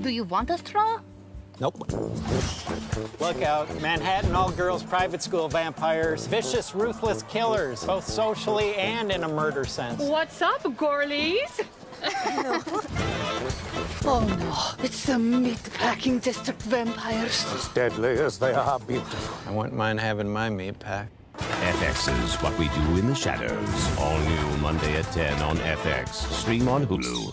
Do you want a straw? Nope. Look out, Manhattan all-girls private school vampires, vicious, ruthless killers, both socially and in a murder sense. What's up, girlies? Oh no, it's the meat-packing district vampires. As deadly as they are beautiful. I wouldn't mind having my meat pack. FX's What We Do in the Shadows. All new Monday at 10 on FX. Stream on Hulu.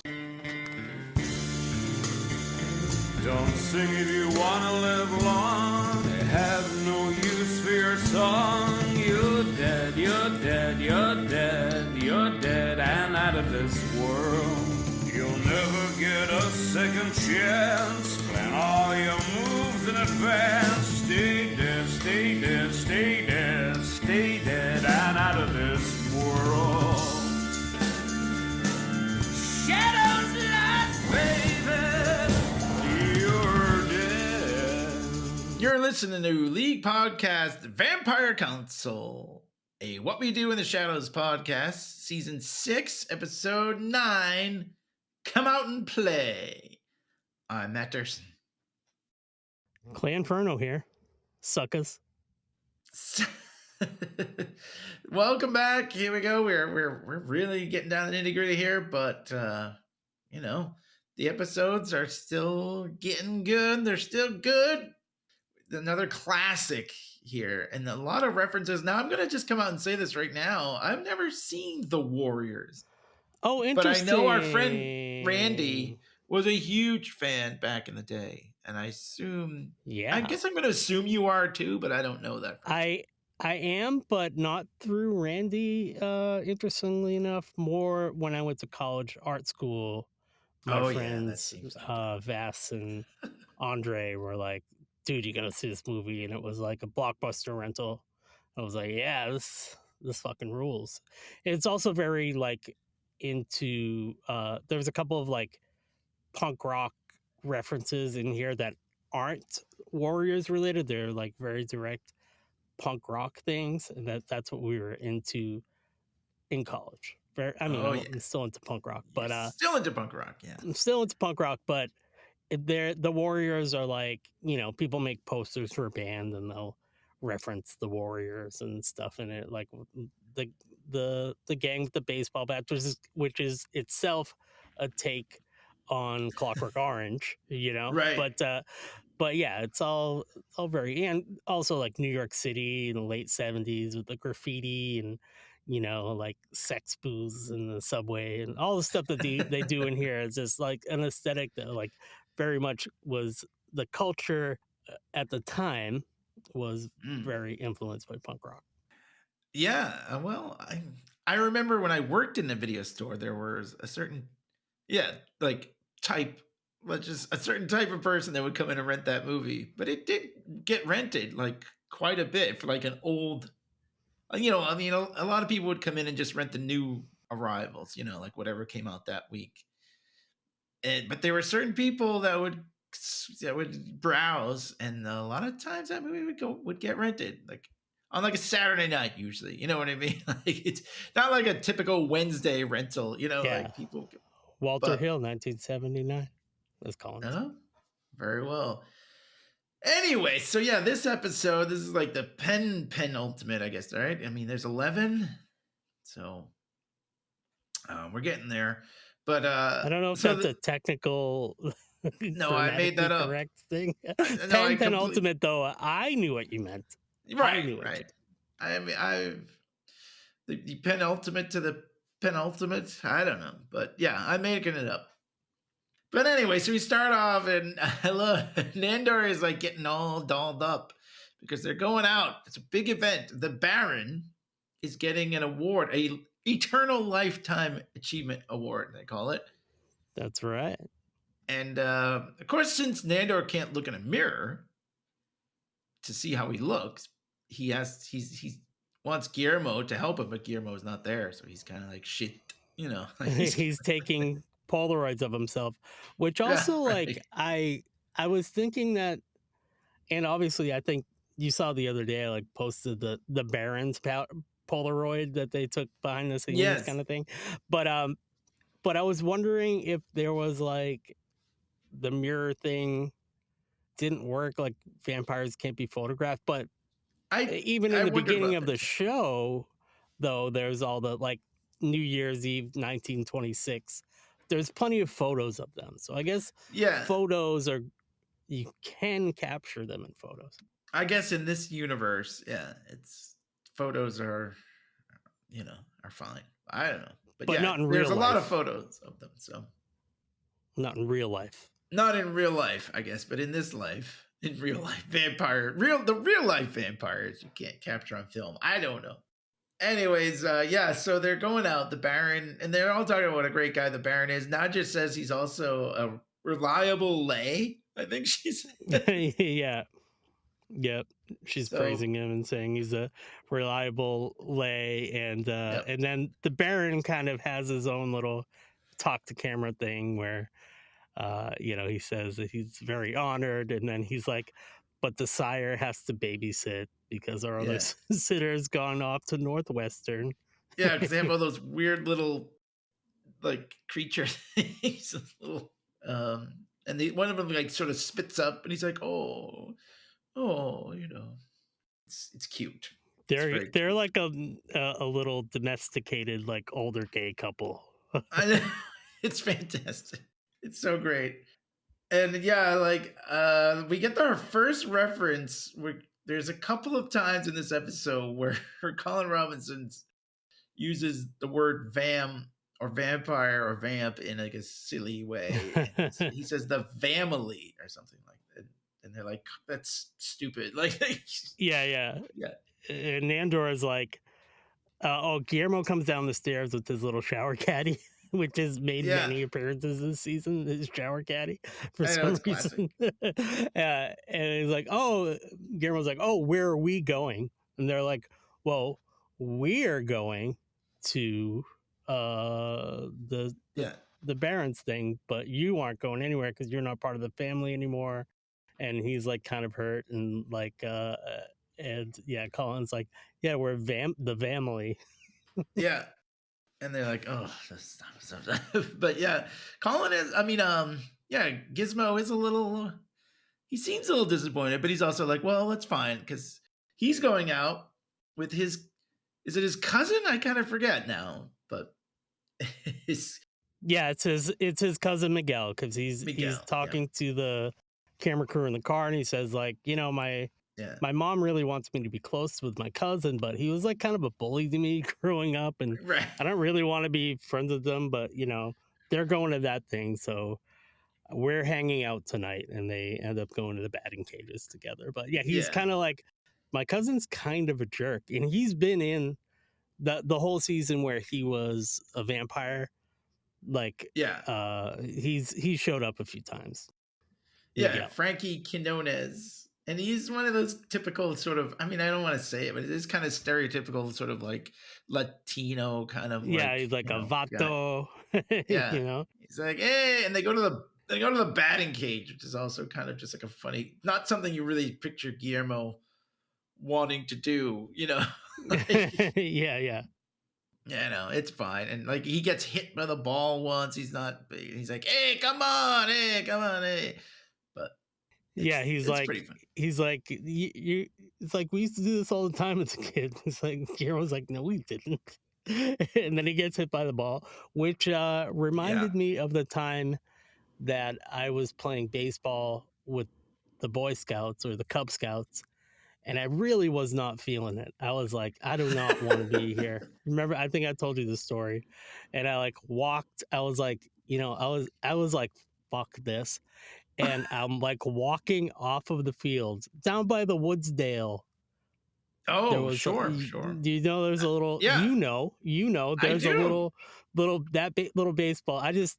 Don't sing if you wanna live long. They have no use for your song. You're dead, you're dead, you're dead, you're dead and out of this world. You'll never get a second chance. Plan all your moves in advance. Stay dead, stay dead, stay dead, stay dead and out of this world. Shadows lost, baby. You're listening to League Podcast Vampire Council, a What We Do in the Shadows podcast, Season 6, Episode 9, Come Out and Play. I'm Matt Dursin. Clan Ferno here. Suckers. Welcome back. Here we go. We're really getting down the nitty-gritty here, but, you know, the episodes are still getting good. They're still good. Another classic here, and a lot of references. Now I'm gonna just come out and say this right now. I've never seen The Warriors. Oh, interesting. But I know our friend Randy was a huge fan back in the day, and I assume. Yeah. I guess I'm gonna assume you are too, but I don't know that. I am, but not through Randy. Interestingly enough, more when I went to college, art school. My friends, Vass and Andre, were like, dude, you gotta see this movie. And it was like a Blockbuster rental. I was like, yeah, this fucking rules. It's also very like into there's a couple of like punk rock references in here that aren't Warriors related. They're like very direct punk rock things, and that's what we were into in college. I'm still into punk rock, but still into punk rock. Yeah, I'm still into punk rock, but the Warriors are like, you know, people make posters for a band and they'll reference the Warriors and stuff in it, like the gang with the baseball bat, which is itself a take on Clockwork Orange, you know, right? But yeah, it's all very, and also like New York City in the late 70s with the graffiti and, you know, like sex booths in the subway and all the stuff that they do in here is just like an aesthetic that like very much was the culture at the time was very influenced by punk rock. Yeah, well, I remember when I worked in a video store, there was a certain just a certain type of person that would come in and rent that movie, but it did get rented like quite a bit for like an old, you know, I mean, a lot of people would come in and just rent the new arrivals, you know, like whatever came out that week. But there were certain people that would browse, and a lot of times that movie would get rented, like on like a Saturday night usually. You know what I mean? Like it's not like a typical Wednesday rental. You know, like people. Walter Hill, 1979. Let's call him. Oh, very well. Anyway, so yeah, this episode, this is like the penultimate, I guess. Right? I mean, there's 11, so we're getting there. But I don't know if that's a technical. No, I made that up. Correct thing. No, penultimate, though. I knew what you meant. Right. I mean, the penultimate to the penultimate. I don't know, but yeah, I'm making it up. But anyway, so we start off, and I love Nandor is like getting all dolled up because they're going out. It's a big event. The Baron is getting an award, a Eternal Lifetime Achievement Award, they call it. That's right. And of course, since Nandor can't look in a mirror to see how he looks, he wants Guillermo to help him, but Guillermo's not there, so he's kind of like shit, you know. He's taking Polaroids of himself, which also like I was thinking that, and obviously I think you saw the other day I like posted the Baron's Polaroid that they took behind the scenes kind of thing, but I was wondering if there was like the mirror thing didn't work. Like vampires can't be photographed, but even in the beginning of the show, though, there's all the like New Year's Eve 1926. There's plenty of photos of them, so I guess photos are you can capture them in photos. I guess in this universe, it's photos are, are fine. I don't know, but not in real life. There's a lot of photos of them, so not in real life. Not in real life, I guess, but in this life, in real life, the real life vampires you can't capture on film. I don't know. Anyways, so they're going out, the Baron, and they're all talking about what a great guy the Baron is. Nadja says he's also a reliable lay. I think she said. Yep. She's praising him and saying he's a reliable lay, and then the Baron kind of has his own little talk to camera thing where he says that he's very honored, and then he's like, but the sire has to babysit because our other sitter's gone off to Northwestern. Yeah, because they have all those weird little like creature things, little and one of them like sort of spits up, and he's like, oh, it's cute. They're like a little domesticated, like older gay couple. It's fantastic. It's so great. And we get our first reference. There's a couple of times in this episode where Colin Robinson uses the word vam or vampire or vamp in like a silly way. He says the family or something like that. And they're like, that's stupid. Like, yeah. And Nandor is like, Guillermo comes down the stairs with his little shower caddy, which has made many appearances this season, his shower caddy, for some reason. And he's like, Guillermo's like, where are we going? And they're like, well, we're going to the Baron's thing, but you aren't going anywhere because you're not part of the family anymore. And he's like kind of hurt and like Colin's like, we're the family. Yeah. And they're like, oh, stop. But Colin is, Gizmo is he seems a little disappointed, but he's also like, well, that's fine because he's going out with is it his cousin? I kind of forget now, but it's his cousin Miguel, because he's talking to the camera crew in the car, and he says like, my mom really wants me to be close with my cousin, but he was like kind of a bully to me growing up, and I don't really want to be friends with them, but they're going to that thing, so we're hanging out tonight, and they end up going to the batting cages together. But he's kind of like, my cousin's kind of a jerk, and he's been in the whole season where he was a vampire. Like, he showed up a few times. Frankie Quinones. And he's one of those typical sort of, I don't want to say it, but it is kind of stereotypical sort of like Latino kind of. He's like a vato. He's like, hey, and they go to the batting cage, which is also kind of just like a funny, not something you really picture Guillermo wanting to do, Yeah, it's fine. And like he gets hit by the ball once. He's like, hey, come on, hey. But he's like, it's like, we used to do this all the time as a kid. It's like, Guillermo's like, no, we didn't. And then he gets hit by the ball, which reminded me of the time that I was playing baseball with the Boy Scouts or the Cub Scouts, and I really was not feeling it. I was like, I do not want to be here. Remember, I think I told you the story. And I like walked, I was like, I was like, fuck this. And I'm like walking off of the field down by the Woodsdale. Oh, sure. Do you know there's a little, there's a little baseball. I just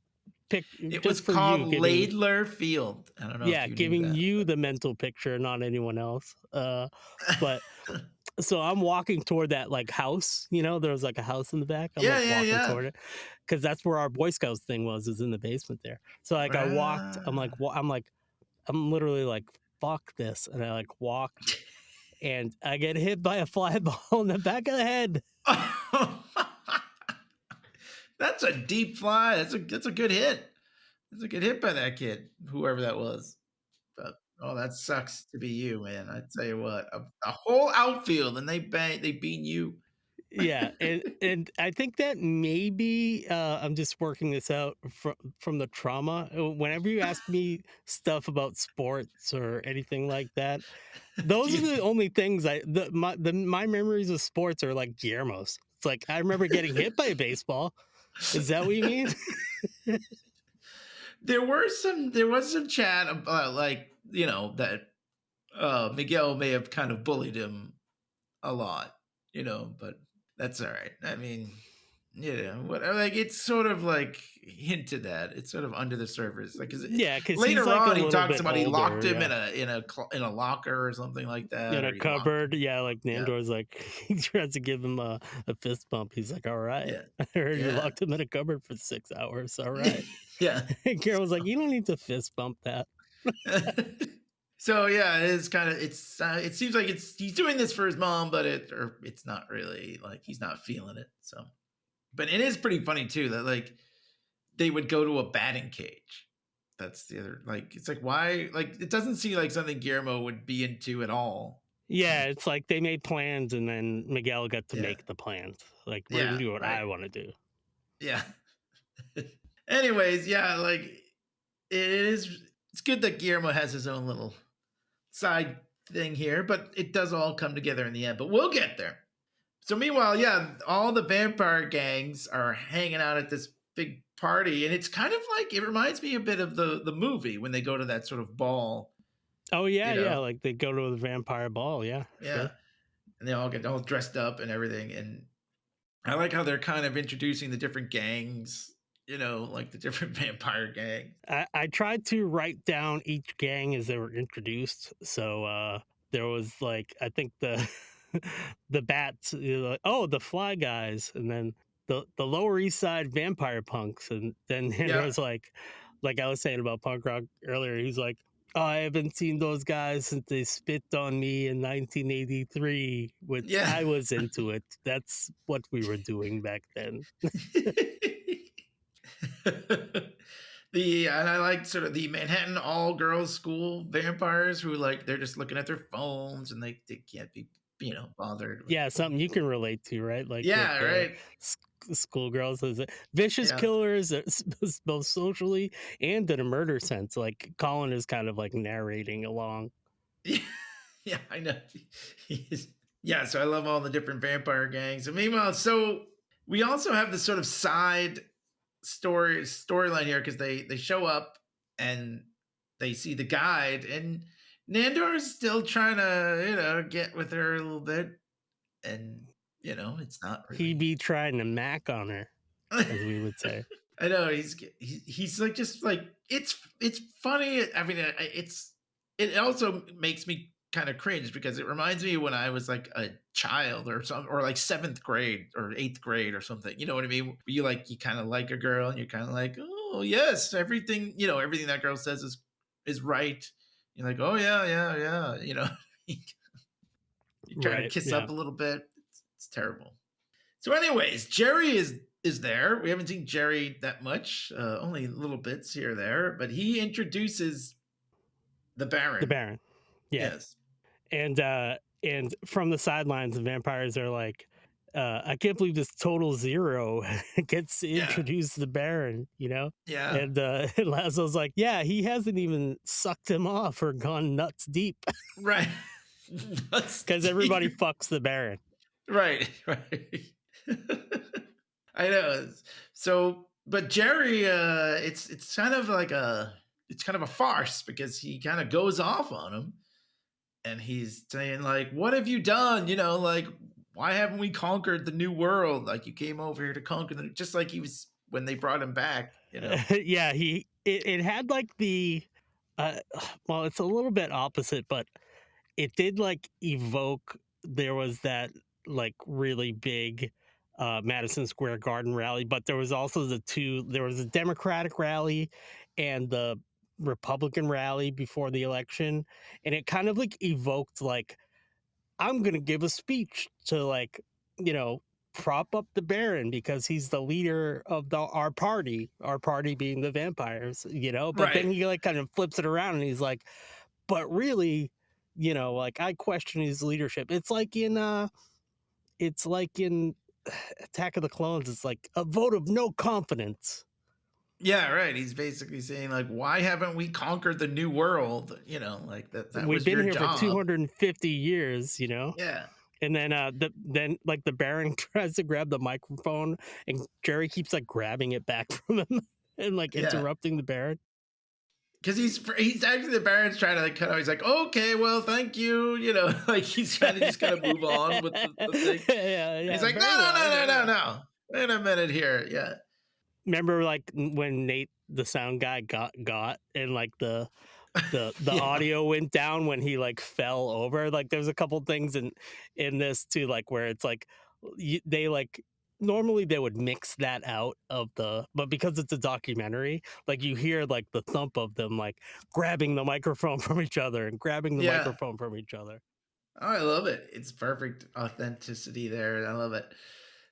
picked, it was called Laidler Field. I don't know. Yeah, giving you the mental picture, not anyone else. But so I'm walking toward that like house, there was like a house in the back. I'm walking toward it because that's where our Boy Scouts thing is in the basement there. So like I walked, I'm literally like, fuck this. And I like walked and I get hit by a fly ball in the back of the head. That's a deep fly. That's a good hit. Doesn't get hit by that kid, whoever that was. But oh, that sucks to be you, man. I tell you what, a whole outfield and they beat you. Yeah, and I think that maybe I'm just working this out from the trauma. Whenever you ask me stuff about sports or anything like that, those are the only things my memories of sports are like Guillermo's. It's like I remember getting hit by a baseball. Is that what you mean? There was some chat about like, that Miguel may have kind of bullied him a lot, but that's all right. I mean, like it's sort of like hinted at. It's sort of under the surface, like because later like on he talks about he locked him yeah. in a locker or something like that. In a cupboard, yeah. Like Nandor's like he tries to give him a fist bump. He's like, "All right, I heard you locked him in a cupboard for 6 hours. All right." Yeah. And Carol was like, "You don't need to fist bump that." So yeah, it's kind of it seems like he's doing this for his mom, but it's not really, like he's not feeling it. So, but it is pretty funny too that like they would go to a batting cage. That's the other, like it's like why, like it doesn't seem like something Guillermo would be into at all. Yeah, it's like they made plans and then Miguel got to make the plans. Like we're gonna do what I want to do. Yeah. Anyways, yeah, like it's good that Guillermo has his own little side thing here, but it does all come together in the end, but we'll get there. So meanwhile, yeah, all the vampire gangs are hanging out at this big party, and it's kind of like, it reminds me a bit of the movie when they go to that sort of ball. Oh yeah, yeah, like they go to the vampire ball, yeah. Sure. And they all get all dressed up and everything, and I like how they're kind of introducing the different gangs, like the different vampire gangs. I tried to write down each gang as they were introduced. So there was like, I think the bats, like, oh, the fly guys, and then the Lower East Side vampire punks, and then there was like I was saying about punk rock earlier, he's like, oh, I haven't seen those guys since they spit on me in 1983, which I was into it. That's what we were doing back then. And I like sort of the Manhattan all girls school vampires who like they're just looking at their phones and they can't be bothered with something you can relate to, right? Like right, schoolgirls is vicious killers, both socially and in a murder sense. Like Colin is kind of like narrating along. Yeah, I know. So I love all the different vampire gangs. And meanwhile, so we also have this sort of side storyline here because they show up and they see the guide, and Nandor's still trying to get with her a little bit, and it's not really... He be trying to mac on her, as we would say. I know he's like, just like it's funny. I mean, it also makes me kind of cringe because it reminds me when I was like a child or something, or like 7th grade or 8th grade or something. You know what I mean? You kind of like a girl and you're kind of like, oh yes, everything that girl says is right. You're like, oh yeah. You try to kiss up a little bit. It's terrible. So anyways, Jerry is there. We haven't seen Jerry that much, only little bits here or there, but he introduces the Baron. The Baron. Yeah. Yes. And from the sidelines, the vampires are like, I can't believe this total zero gets to introduce the Baron, Yeah. And Laszlo's like, yeah, he hasn't even sucked him off or gone nuts deep. Right. Because everybody fucks the Baron. Right. I know. So, but Jerry, it's kind of like a farce because he kind of goes off on him. And he's saying, like, what have you done? Like, why haven't we conquered the new world? Like, you came over here to conquer just like he was when they brought him back, Yeah, it had like the, well, it's a little bit opposite, but it did like evoke, there was that like really big Madison Square Garden rally, but there was also there was a Democratic rally and the Republican rally before the election, and it kind of like evoked like, I'm gonna give a speech to like prop up the Baron because he's the leader of our party being the vampires, you know. But then he like kind of flips it around and he's like, but really, you know, like I question his leadership. It's like in Attack of the Clones. It's like a vote of no confidence. Yeah, right. He's basically saying like, why haven't we conquered the new world? You know, like that We've been here job. for 250 years, you know? Yeah. And then the Baron tries to grab the microphone and Jerry keeps like grabbing it back from him and like interrupting the Baron. Because he's actually, the Baron's trying to like cut out. He's like, okay, well, thank you. You know, like he's trying to just kind of move on with the thing. Yeah. He's like, no. Wait a minute here. Yeah. Remember like when Nate, the sound guy, got and like the audio went down when he like fell over. Like there's a couple things in this too, like where it's like they like normally they would mix that out of but because it's a documentary, like you hear like the thump of them like grabbing the microphone from each other and grabbing the microphone from each other. Oh, I love it. It's perfect authenticity there. I love it.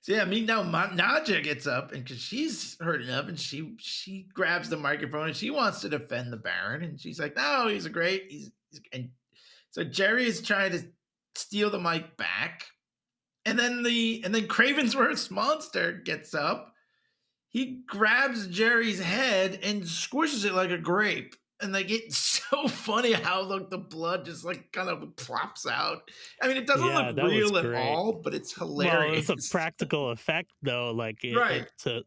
So yeah, meanwhile, Nadja gets up and because she's heard enough, and she grabs the microphone and she wants to defend the Baron, and she's like, "No, he's and so Jerry is trying to steal the mic back, and then Cravensworth's monster gets up, he grabs Jerry's head and squishes it like a grape. And like it's so funny how like the blood just like kind of plops out. I mean, it doesn't look real at all, but it's hilarious. Well, it's a practical effect though. Like it's a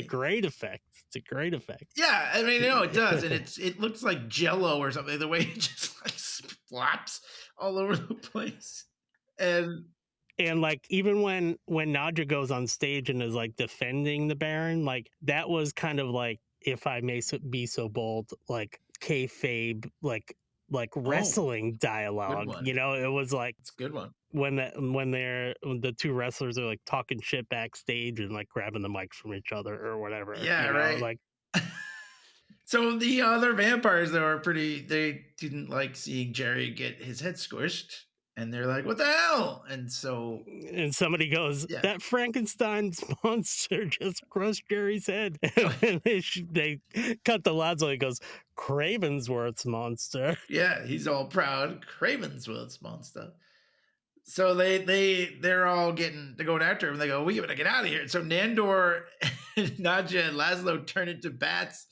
great effect. It's a great effect. Yeah, I mean, it does, and it looks like Jello or something. The way it just like splops all over the place, and like even when Nadja goes on stage and is like defending the Baron, like that was kind of like, if I may be so bold, like kayfabe, like wrestling dialogue. You know, it was like it's a good one when the two wrestlers are like talking shit backstage and like grabbing the mics from each other or whatever. Yeah, you know? right. Like, so the other vampires though are they didn't like seeing Jerry get his head squished. And they're like, what the hell? And somebody goes, that Frankenstein's monster just crushed Jerry's head. And they cut to Laszlo. He goes, Cravensworth's monster. Yeah, he's all proud. Cravensworth's monster. So they're all they're going after him. They go, we gotta get out of here. So Nandor, Nadja, and Laszlo turn into bats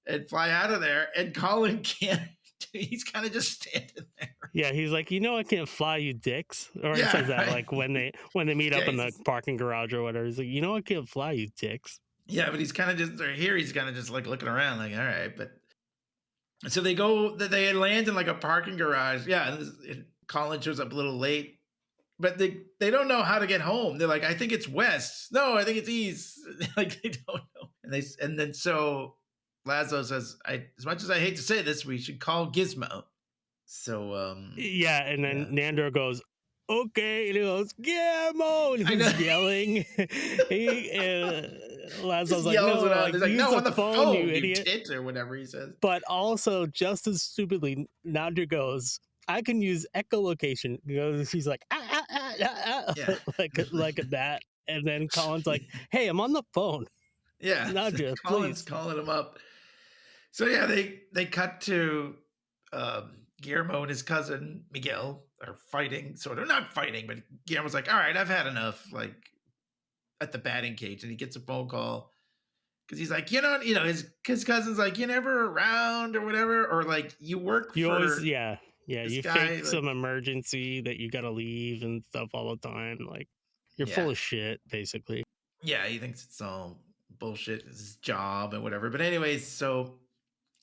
and fly out of there. And Colin can't. He's kind of just standing there. Yeah, he's like, I can't fly, you dicks. Or he says that like when they meet up in the parking garage or whatever. He's like, I can't fly, you dicks. Yeah, but he's kind of he's kind of just like looking around like, all right. But so they land in like a parking garage. Yeah, Colin shows up a little late, but they don't know how to get home. They're like, I think it's west. No, I think it's east. Like they don't know. And then so Laszlo says, as much as I hate to say this, we should call Gizmo. So yeah, and then Nandor goes, okay, and he goes, Guillermo, and he's yelling. Laszlo's like, no, like, no, on the phone, you idiot, tit, or whatever he says. But also, just as stupidly, Nandor goes, I can use echolocation. He's like, Yeah. like that. And then Colin's like, hey, I'm on the phone. Yeah, Nadja, Colin's please. calling him up. So yeah, they cut to Guillermo and his cousin Miguel are fighting, sort of not fighting, but Guillermo's like, all right, I've had enough, like at the batting cage, and he gets a phone call because he's like, his cousin's like, you never around or whatever, or like you work you for always you guy, fake some emergency that you gotta leave and stuff all the time, like you're full of shit, basically. Yeah, he thinks it's all bullshit, it's his job and whatever. But anyways, so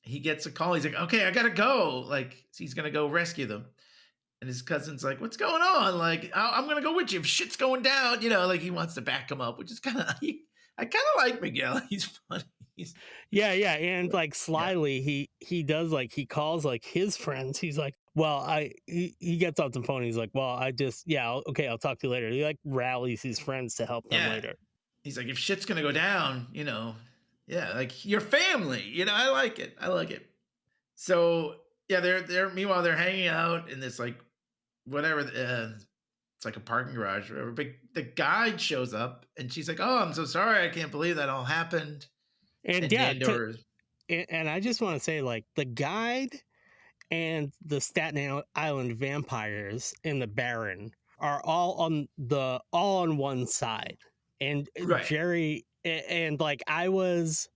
he gets a call. He's like, okay, I gotta go. Like, he's gonna go rescue them. And his cousin's like, what's going on? Like, I'm gonna go with you if shit's going down. Like he wants to back him up, which is kind of, I kind of like Miguel. He's funny. Yeah. And like slyly, he does like, he calls like his friends. He's like, well, he gets off the phone. He's like, well, okay, I'll talk to you later. He like rallies his friends to help them later. He's like, if shit's gonna go down, yeah, like your family, I like it. So yeah, they're meanwhile they're hanging out in this like whatever it's like a parking garage or whatever. But the guide shows up and she's like, "Oh, I'm so sorry. I can't believe that all happened." And Nandor, and I just want to say, like, the guide and the Staten Island vampires and the Baron are all on one side. And right. Jerry, and like, I was,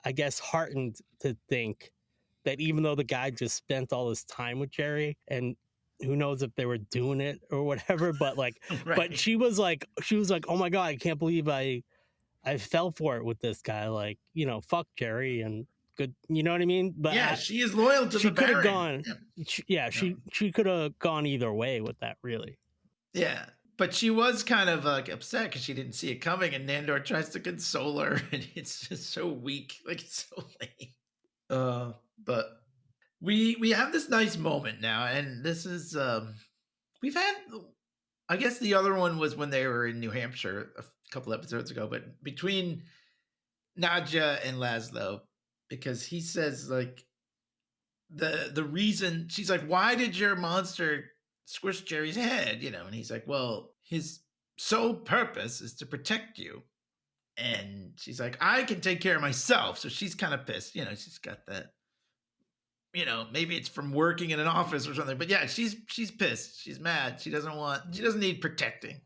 I guess, heartened to think that even though the guy just spent all his time with Jerry, and who knows if they were doing it or whatever, but like, Right. but she was like, "Oh my God, I can't believe I fell for it with this guy." Like, you know, fuck Jerry and good, you know what I mean? But Yeah, she is loyal to she the could have Baron. gone. She could have gone either way with that, really. Yeah, but she was kind of like upset because she didn't see it coming, and Nandor tries to console her, and it's just so weak, like it's so lame. But we have this nice moment now, and this is we've had. I guess the other one was when they were in New Hampshire a couple episodes ago, but between Nadja and Laszlo, because he says like the reason, she's like, "Why did your monster squish Jerry's head?" You know, and he's like, "Well, his sole purpose is to protect you." And she's like, "I can take care of myself." So she's kind of pissed. You know, she's got that, you know, maybe it's from working in an office or something. But yeah, she's pissed. She's mad. She doesn't need protecting.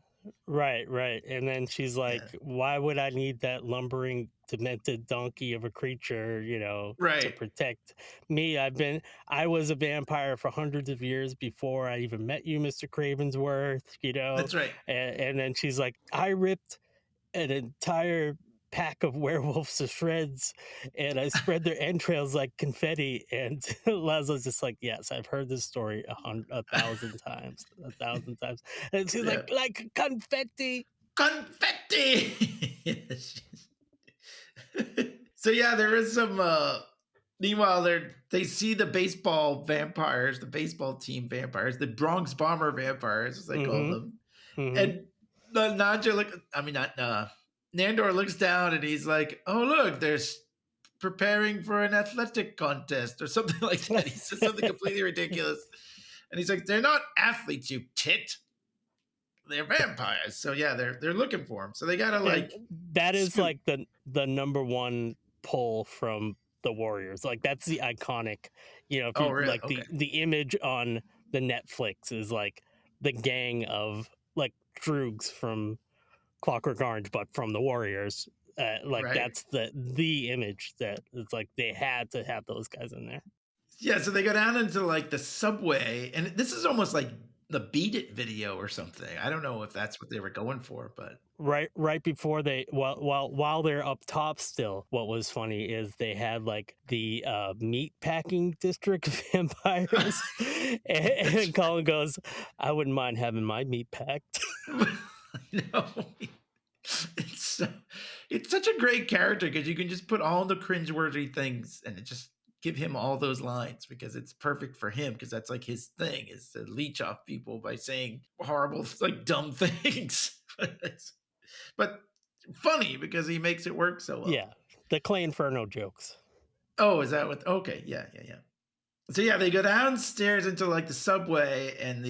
Right. And then she's like, "Why would I need that lumbering, demented donkey of a creature, you know, to protect me? I was a vampire for hundreds of years before I even met you, Mr. Cravensworth, you know." That's right. And then she's like, "I ripped an entire pack of werewolves to shreds and I spread their entrails like confetti." And Laszlo's just like, "Yes, I've heard this story 1,000 times, 1,000 times." And she's like confetti. So yeah, there is some meanwhile they see the baseball vampires, the baseball team vampires, the Bronx Bomber vampires, as they call them. And Nandor looks down and he's like, "Oh, look, they're preparing for an athletic contest," or something like that. He says something completely ridiculous. And he's like, "They're not athletes, you tit. They're vampires." So yeah, they're looking for him. So they gotta like, that is like the number one pull from the Warriors. Like, that's the iconic, you know, if you, really? like Okay. the image on the Netflix is like the gang of like droogs from Clockwork Orange, but from the Warriors. That's the image that it's like they had to have those guys in there. Yeah, so they go down into like the subway, and this is almost like the Beat It video or something. I don't know if that's what they were going for, but right before they while they're up top still, what was funny is they had like the meat packing district vampires, and Colin goes, "I wouldn't mind having my meat packed." No, it's such a great character because you can just put all the cringeworthy things and it just give him all those lines because it's perfect for him, because that's like his thing, is to leech off people by saying horrible, like dumb things. But funny because he makes it work so well. Yeah, the Clay Inferno jokes. Oh, is that what? Okay, yeah. So yeah, they go downstairs into like the subway, and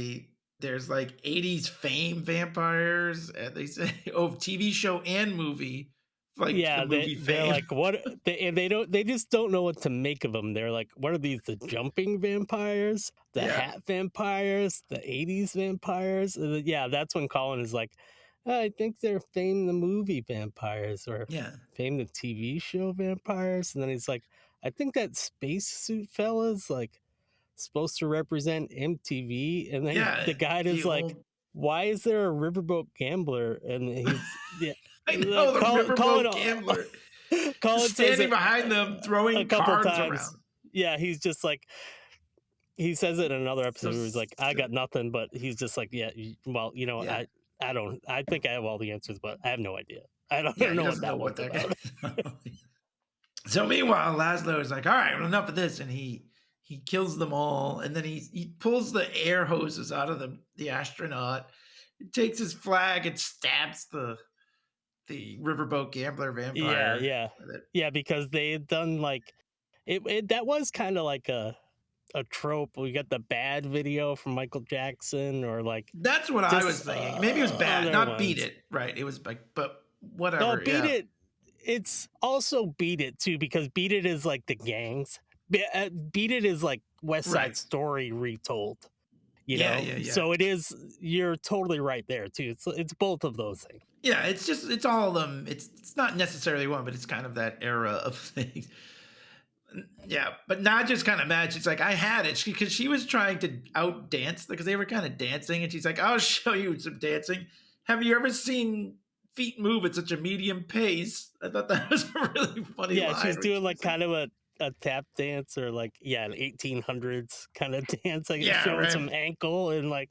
there's like 80s fame vampires, and they say, "Oh, TV show and movie." Like, yeah, they're like, what? They just don't know what to make of them. They're like, what are these? The jumping vampires, the hat vampires, the 80s vampires. Yeah, that's when Colin is like, I think they're Fame the movie vampires, or Fame the TV show vampires. And then he's like, I think that spacesuit fella's like supposed to represent MTV. And then the guy is like, why is there a riverboat gambler? And he's I know, the riverboat gambler. Colin standing behind them, throwing a couple cards times. around. Yeah, he's just like, he says it in another episode where he's like, I got nothing, but he's just like, well, you know, I think I have all the answers, but I have no idea. I don't know what that one's about. So meanwhile, Laszlo is like, all right, well, enough of this. And he kills them all. And then he pulls the air hoses out of the astronaut. He takes his flag and stabs the riverboat gambler vampire. Yeah, because they had done like it that was kind of like a a trope. We got the Bad video from Michael Jackson, or like that's what I was thinking. Maybe it was Bad, not ones. Beat It, right? It was like, but whatever. No, Beat It. It's also Beat It too, because Beat It is like the gangs. Beat It is like West Side Story retold. You know? Yeah. So it is. You're totally right there too. It's both of those things. Yeah, it's all of them. It's not necessarily one, but it's kind of that era of things. Yeah, but not just kind of mad. She's like, I had it because she was trying to out dance because they were kind of dancing, and she's like, I'll show you some dancing. Have you ever seen feet move at such a medium pace? I thought that was a really funny line. Yeah, she's doing like kind of a tap dance, or like an 1800s kind of dance, like showing some ankle, and like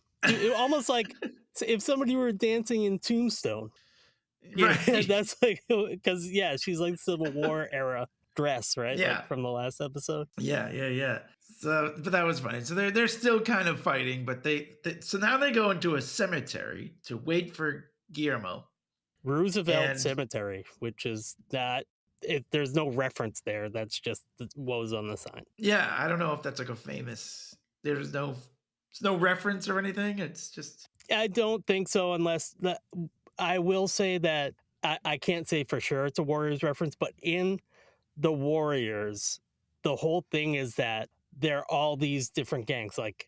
almost like if somebody were dancing in Tombstone. Yeah, that's like, because she's like Civil War era dress, right? Yeah, like from the last episode. Yeah. So, but that was funny. So they're still kind of fighting, but so now they go into a cemetery to wait for Guillermo. Roosevelt Cemetery, which is that. There's no reference there. That's just what was on the sign. Yeah, I don't know if that's like a famous. There's no reference or anything. It's just. I don't think so, unless I will say that I can't say for sure it's a Warriors reference, but in the Warriors, the whole thing is that they're all these different gangs. Like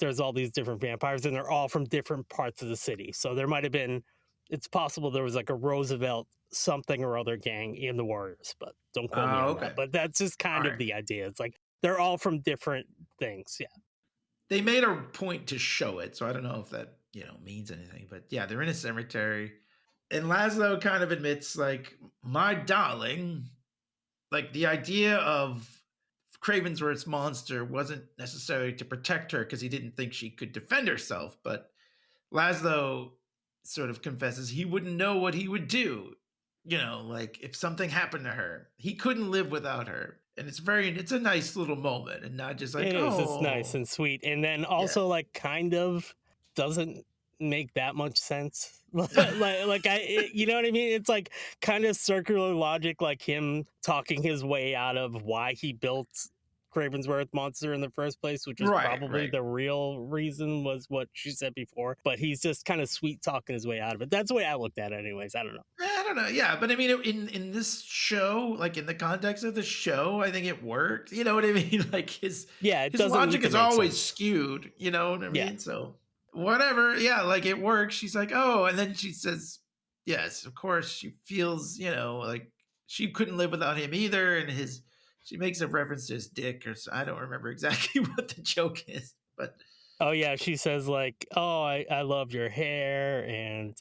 there's all these different vampires, and they're all from different parts of the city. So there might have been. It's possible there was like a Roosevelt something or other gang in the Warriors, but don't quote me on that. But that's just kind of the idea. It's like they're all from different things. Yeah. They made a point to show it, so I don't know if that, means anything. But yeah, they're in a cemetery. And Laszlo kind of admits, like, my darling, like the idea of Cravensworth's monster wasn't necessary to protect her because he didn't think she could defend herself. But Laszlo sort of confesses he wouldn't know what he would do. Like if something happened to her, he couldn't live without her. And it's a nice little moment, and not just like, it's nice and sweet. And then also like kind of doesn't make that much sense. you know what I mean? It's like kind of circular logic, like him talking his way out of why he built Cravensworth monster in the first place, which is probably the real reason, was what she said before. But he's just kind of sweet talking his way out of it. That's the way I looked at it anyways. I don't know. I don't know. Yeah, but I mean, in this show, like in the context of the show, I think it worked. You know what I mean? Like his logic is always skewed. You know what I mean? Yeah. So whatever. Yeah, like it works. She's like, oh, and then she says, yes, of course. She feels, like she couldn't live without him either, and his. She makes a reference to his dick, or I don't remember exactly what the joke is, but oh yeah, she says like, "Oh, I love your hair, and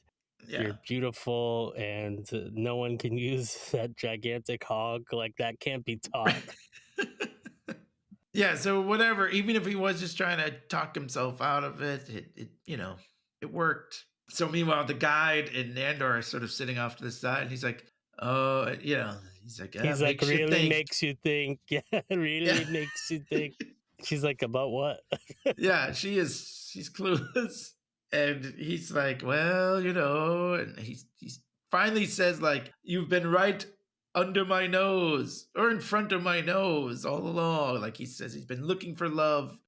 you're beautiful, and no one can use that gigantic hog. Like that can't be taught." Yeah, so whatever. Even if he was just trying to talk himself out of it, it worked. So meanwhile, the guide and Nandor are sort of sitting off to the side, and he's like, "Oh, He's like, really makes you think. Yeah, really makes you think." She's like, about what? Yeah, she's clueless. And he's like, well, and he finally says, like, you've been right under my nose or in front of my nose all along. Like he says he's been looking for love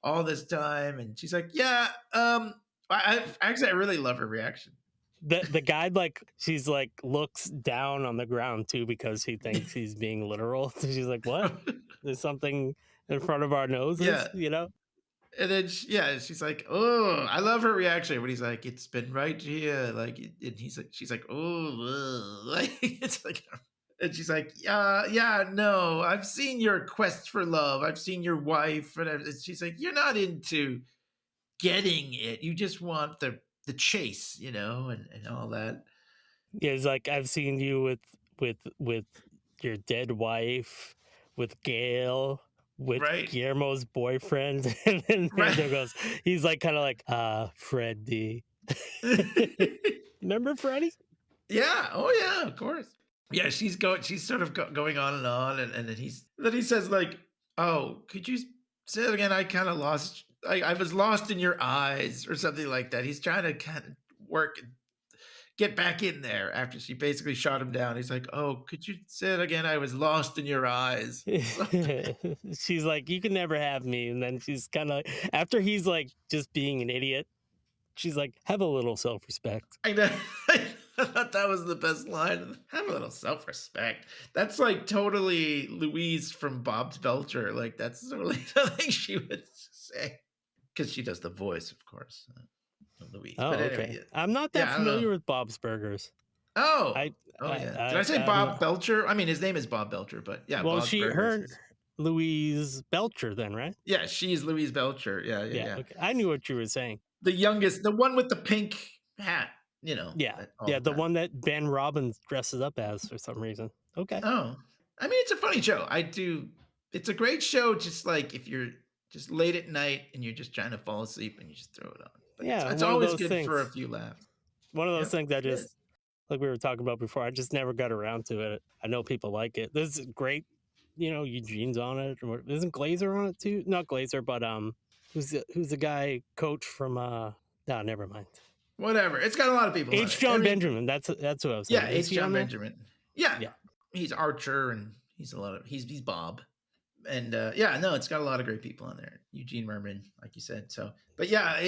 all this time. And she's like, yeah, I really love her reaction. The guy, like, she's like looks down on the ground too because he thinks he's being literal. So she's like, what? There's something in front of our noses, And then she's like, oh, I love her reaction when he's like, it's been right here, like, and she's like, oh, like it's like, and she's like, no, I've seen your quest for love, I've seen your wife, and she's like, you're not into getting it, you just want the chase, and all that. Yeah, it's like, I've seen you with your dead wife, with Gail, with Guillermo's boyfriend, and then Nandor goes, he's like kind of like, Freddie. Remember Freddie? Yeah. Oh yeah, of course. Yeah, she's sort of going on, and then he says like, oh, could you say it again? I kind of lost. I was lost in your eyes, or something like that. He's trying to kind of work get back in there after she basically shot him down. He's like, oh, could you say it again? I was lost in your eyes. She's like, you can never have me. And then she's kind of, after he's like just being an idiot, she's like, have a little self-respect. I know. I thought that was the best line. Have a little self-respect. That's like totally Louise from Bob's Belcher. Like that's totally something she would say. Because she does the voice, of course. Louise. Oh, but anyway, okay. I'm not that familiar with Bob's Burgers. Oh, yeah. Did I say Bob Belcher? I mean, his name is Bob Belcher, but yeah. Well, Bob's her Louise Belcher, then, right? Yeah, she's Louise Belcher. Yeah. Okay. I knew what you were saying. The youngest, the one with the pink hat. You know. Yeah, the one that Ben Robbins dresses up as for some reason. Okay. Oh, I mean, it's a funny show. It's a great show. Just like if you're just late at night and you're just trying to fall asleep and you just throw it on. But it's always good for a few laughs. One of those things I just, like we were talking about before, I just never got around to it. I know people like it. This is great. Eugene's on it. Isn't Glazer on it too? Not Glazer, but who's the guy coach from? No, never mind. Whatever. It's got a lot of people. H. John Benjamin. That's who I was saying. Yeah, H. John Benjamin. Yeah. He's Archer and he's Bob. And it's got a lot of great people on there. Eugene Merman, like you said. So, but yeah,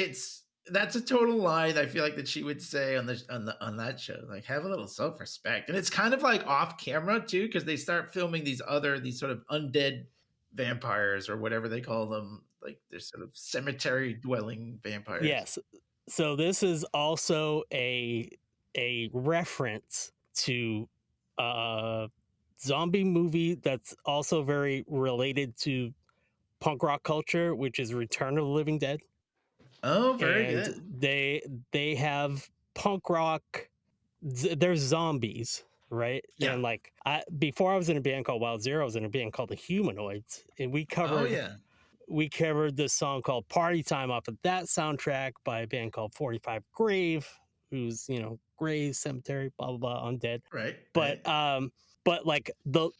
that's a total lie that I feel like that she would say on that show. Like, have a little self-respect. And it's kind of like off camera too, because they start filming these sort of undead vampires or whatever they call them. Like they're sort of cemetery dwelling vampires. Yes. So this is also a reference to zombie movie that's also very related to punk rock culture, which is Return of the Living Dead. Oh, very good. They have punk rock. They're zombies, right? Yeah. And like before I was in a band called Wild Zero, I was in a band called the Humanoids, and we covered this song called Party Time off of that soundtrack by a band called 45 Grave, who's Grave Cemetery, blah blah blah, undead. Right. But like the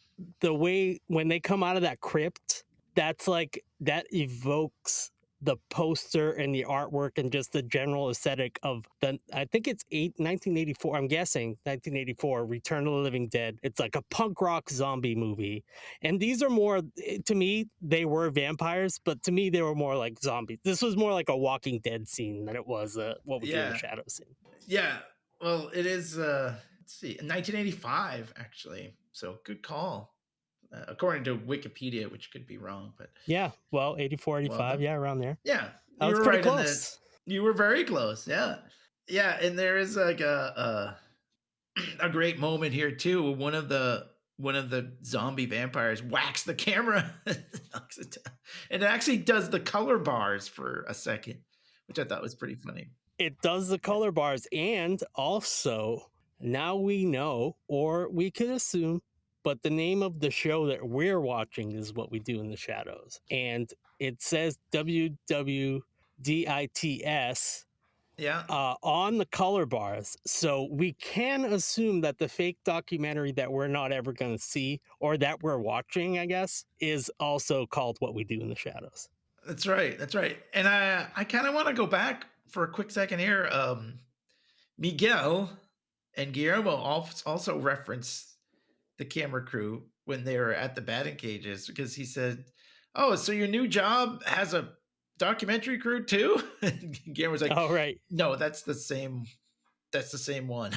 way when they come out of that crypt, that's like that evokes the poster and the artwork and just the general aesthetic of I think it's 1984. I'm guessing 1984. Return of the Living Dead. It's like a punk rock zombie movie, and these are more to me. They were vampires, but to me they were more like zombies. This was more like a Walking Dead scene than it was What We Do in the Shadows scene. Yeah. Well, it is. Let's see, 1985 actually. So good call. According to Wikipedia, which could be wrong, but yeah, well, 84, 85, around there. Yeah, you were pretty close. You were very close. Yeah, and there is like a great moment here too. One of the zombie vampires whacks the camera, and it actually does the color bars for a second, which I thought was pretty funny. It does the color bars, and also now we know, or we could assume. But the name of the show that we're watching is What We Do in the Shadows. And it says WWDITS on the color bars. So we can assume that the fake documentary that we're not ever going to see, or that we're watching, I guess, is also called What We Do in the Shadows. That's right. And I kind of want to go back for a quick second here. Miguel and Guillermo also reference the camera crew when they were at the batting cages, because he said, "Oh, so your new job has a documentary crew too?" And Guillermo was like, "Oh, right. No, that's the same one."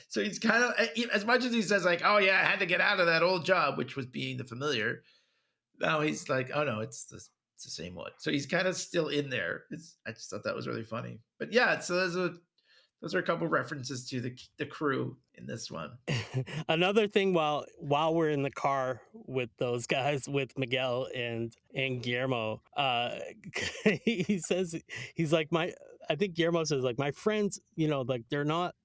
So he's kind of, as much as he says like, "Oh yeah, I had to get out of that old job," which was being the familiar. Now he's like, "Oh no, it's the same one." So he's kind of still in there. I just thought that was really funny. But yeah, so those are a couple references to the crew in this one. Another thing, while we're in the car with those guys, with Miguel and Guillermo, he says, he's like, I think Guillermo says, like, my friends, like they're not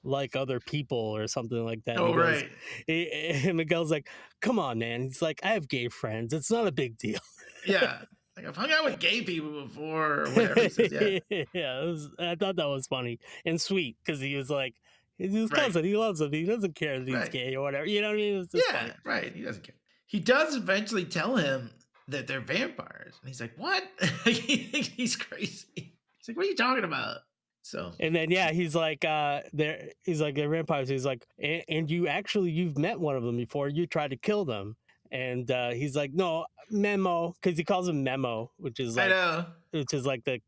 like other people or something like that. Oh, right. And Miguel's like, come on, man. He's like, I have gay friends. It's not a big deal. Yeah. Like, I've hung out with gay people before, or whatever. He says, yeah. I thought that was funny and sweet, because he was like, he's his cousin. He loves him. He doesn't care that he's gay or whatever. You know what I mean? It was just funny. Right. He doesn't care. He does eventually tell him that they're vampires, and he's like, "What?" He's crazy. He's like, "What are you talking about?" So and then he's like they're vampires. He's like, and you've met one of them before. You tried to kill them, and he's like, no, Memo, because he calls him Memo, which is like, the like the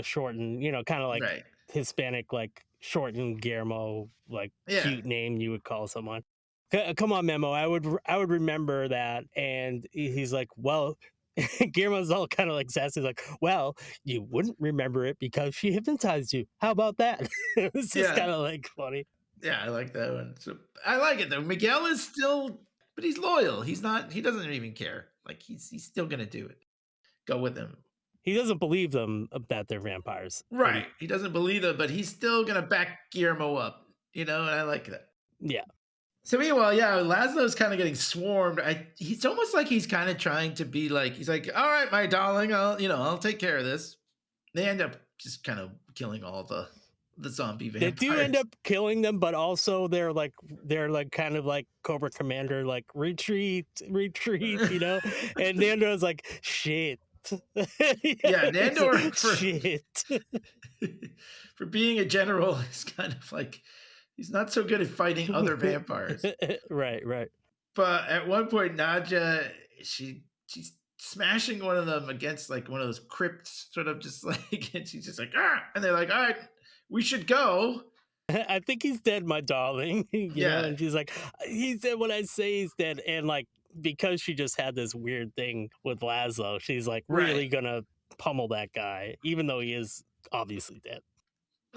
shortened, kind of like Hispanic, like shortened Guillermo, like cute name you would call someone. Come on, Memo, I would remember that. And he's like, well. Guillermo's all kind of like sassy, like, well, you wouldn't remember it because she hypnotized you. How about that? It's just kind of like funny. Yeah, I like that one. So I like it though. Miguel is still, but he's loyal. He doesn't even care. Like he's still gonna do it. Go with him. He doesn't believe them that they're vampires. Right. He doesn't believe them, but he's still gonna back Guillermo up. And I like that. Yeah. So meanwhile, Laszlo's kind of getting swarmed. It's almost like he's kind of trying to be like, he's like, all right, my darling, I'll take care of this. They end up just kind of killing all the zombie vampires. They do end up killing them, but also they're like kind of like Cobra Commander, like retreat, and Nandor's like, shit. Nandor shit. For being a general is kind of like, he's not so good at fighting other vampires. Right. But at one point, Nadja, she's smashing one of them against like one of those crypts, sort of just like, and she's just like, ah! And they're like, all right, we should go. I think he's dead, my darling. You know? And she's like, he said when I say he's dead. And like, because she just had this weird thing with Laszlo, she's like really gonna pummel that guy, even though he is obviously dead.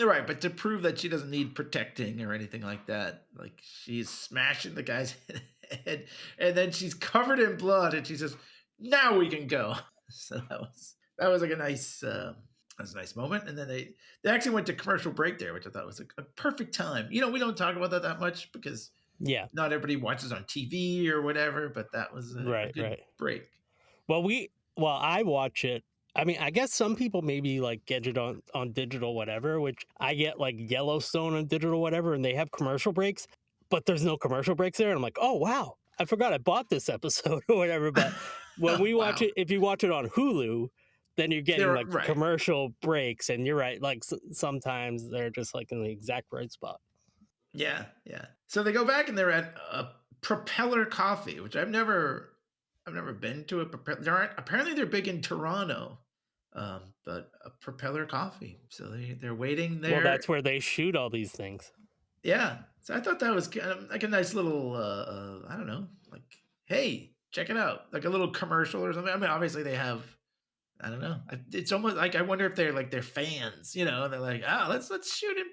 Right, but to prove that she doesn't need protecting or anything like that, like she's smashing the guy's head, and then she's covered in blood, and she says, "Now we can go." So that was like a nice moment. And then they actually went to commercial break there, which I thought was a perfect time. We don't talk about that much because not everybody watches on TV or whatever, but that was a good break. Well, I watch it. I mean, I guess some people maybe like get it on digital, whatever, which I get like Yellowstone on digital, whatever, and they have commercial breaks, but there's no commercial breaks there. And I'm like, oh, wow, I forgot I bought this episode or whatever. But when we watch it, if you watch it on Hulu, then you're getting commercial breaks. And you're right. Like sometimes they're just like in the exact right spot. Yeah. So they go back and they're at Propeller Coffee, which I've never been to a Propeller. Apparently they're big in Toronto. But a Propeller Coffee. So they're waiting there. Well, that's where they shoot all these things. Yeah. So I thought that was kind of like a nice little, I don't know, like, hey, check it out. Like a little commercial or something. I mean, obviously they have, I don't know. It's almost like, I wonder if they're like their fans, they're like, let's shoot it,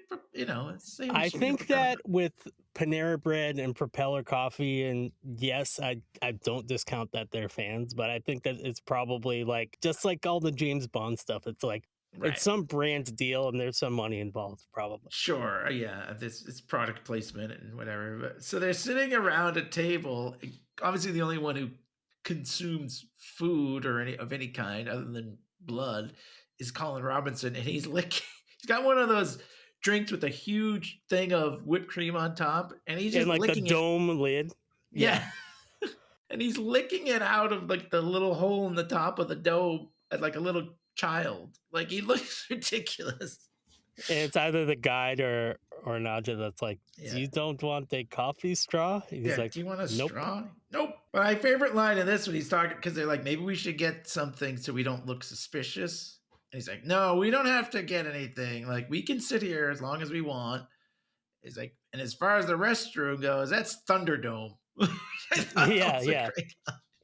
let's see. I think that with Panera Bread and Propeller Coffee, and yes, I don't discount that they're fans, but I think that it's probably like, just like all the James Bond stuff, it's like, it's some brand deal and there's some money involved, probably. Sure, yeah, it's product placement and whatever. But, so they're sitting around a table. Obviously, the only one who consumes food or any kind other than blood is Colin Robinson, and he's got one of those drinks with a huge thing of whipped cream on top, and he's just like licking the dome lid. Yeah. And he's licking it out of like the little hole in the top of the dome like a little child. Like he looks ridiculous. And it's either the guide or Nadja that's like, you don't want a coffee straw? He's like, do you want a straw? Nope. My favorite line in this when he's talking, because they're like, maybe we should get something so we don't look suspicious. And he's like, no, we don't have to get anything. Like, we can sit here as long as we want. He's like, and as far as the restroom goes, that's Thunderdome. Yeah.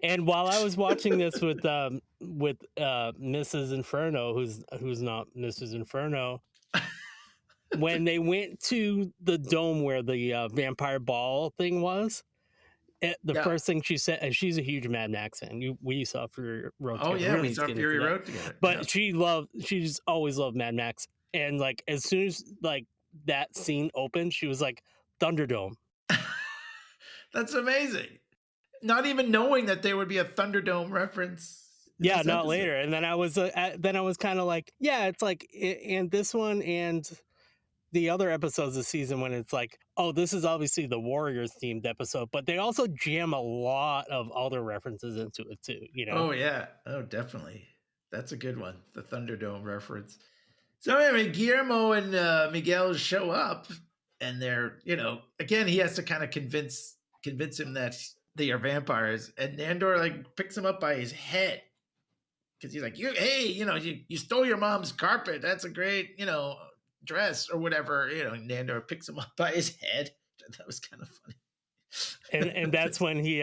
And while I was watching this with Mrs. Inferno, who's not Mrs. Inferno, when they went to the dome where the vampire ball thing was, first thing she said, and she's a huge Mad Max fan. We saw Fury Road together. Oh yeah, we saw Fury Road together. But she's always loved Mad Max. And like as soon as like that scene opened, she was like, Thunderdome. That's amazing. Not even knowing that there would be a Thunderdome reference. Yeah, not later. And then I was kind of like, yeah, it's like, and this one and the other episodes of the season when it's like, oh, this is obviously the Warriors themed episode, but they also jam a lot of other references into it too, Oh yeah. Oh, definitely. That's a good one. The Thunderdome reference. So anyway, Guillermo and Miguel show up, and they're, again, he has to kind of convince him that they are vampires, and Nandor like picks him up by his head because he's like, you stole your mom's carpet. That's a great, dress or whatever. Nandor picks him up by his head. That was kind of funny. And that's when he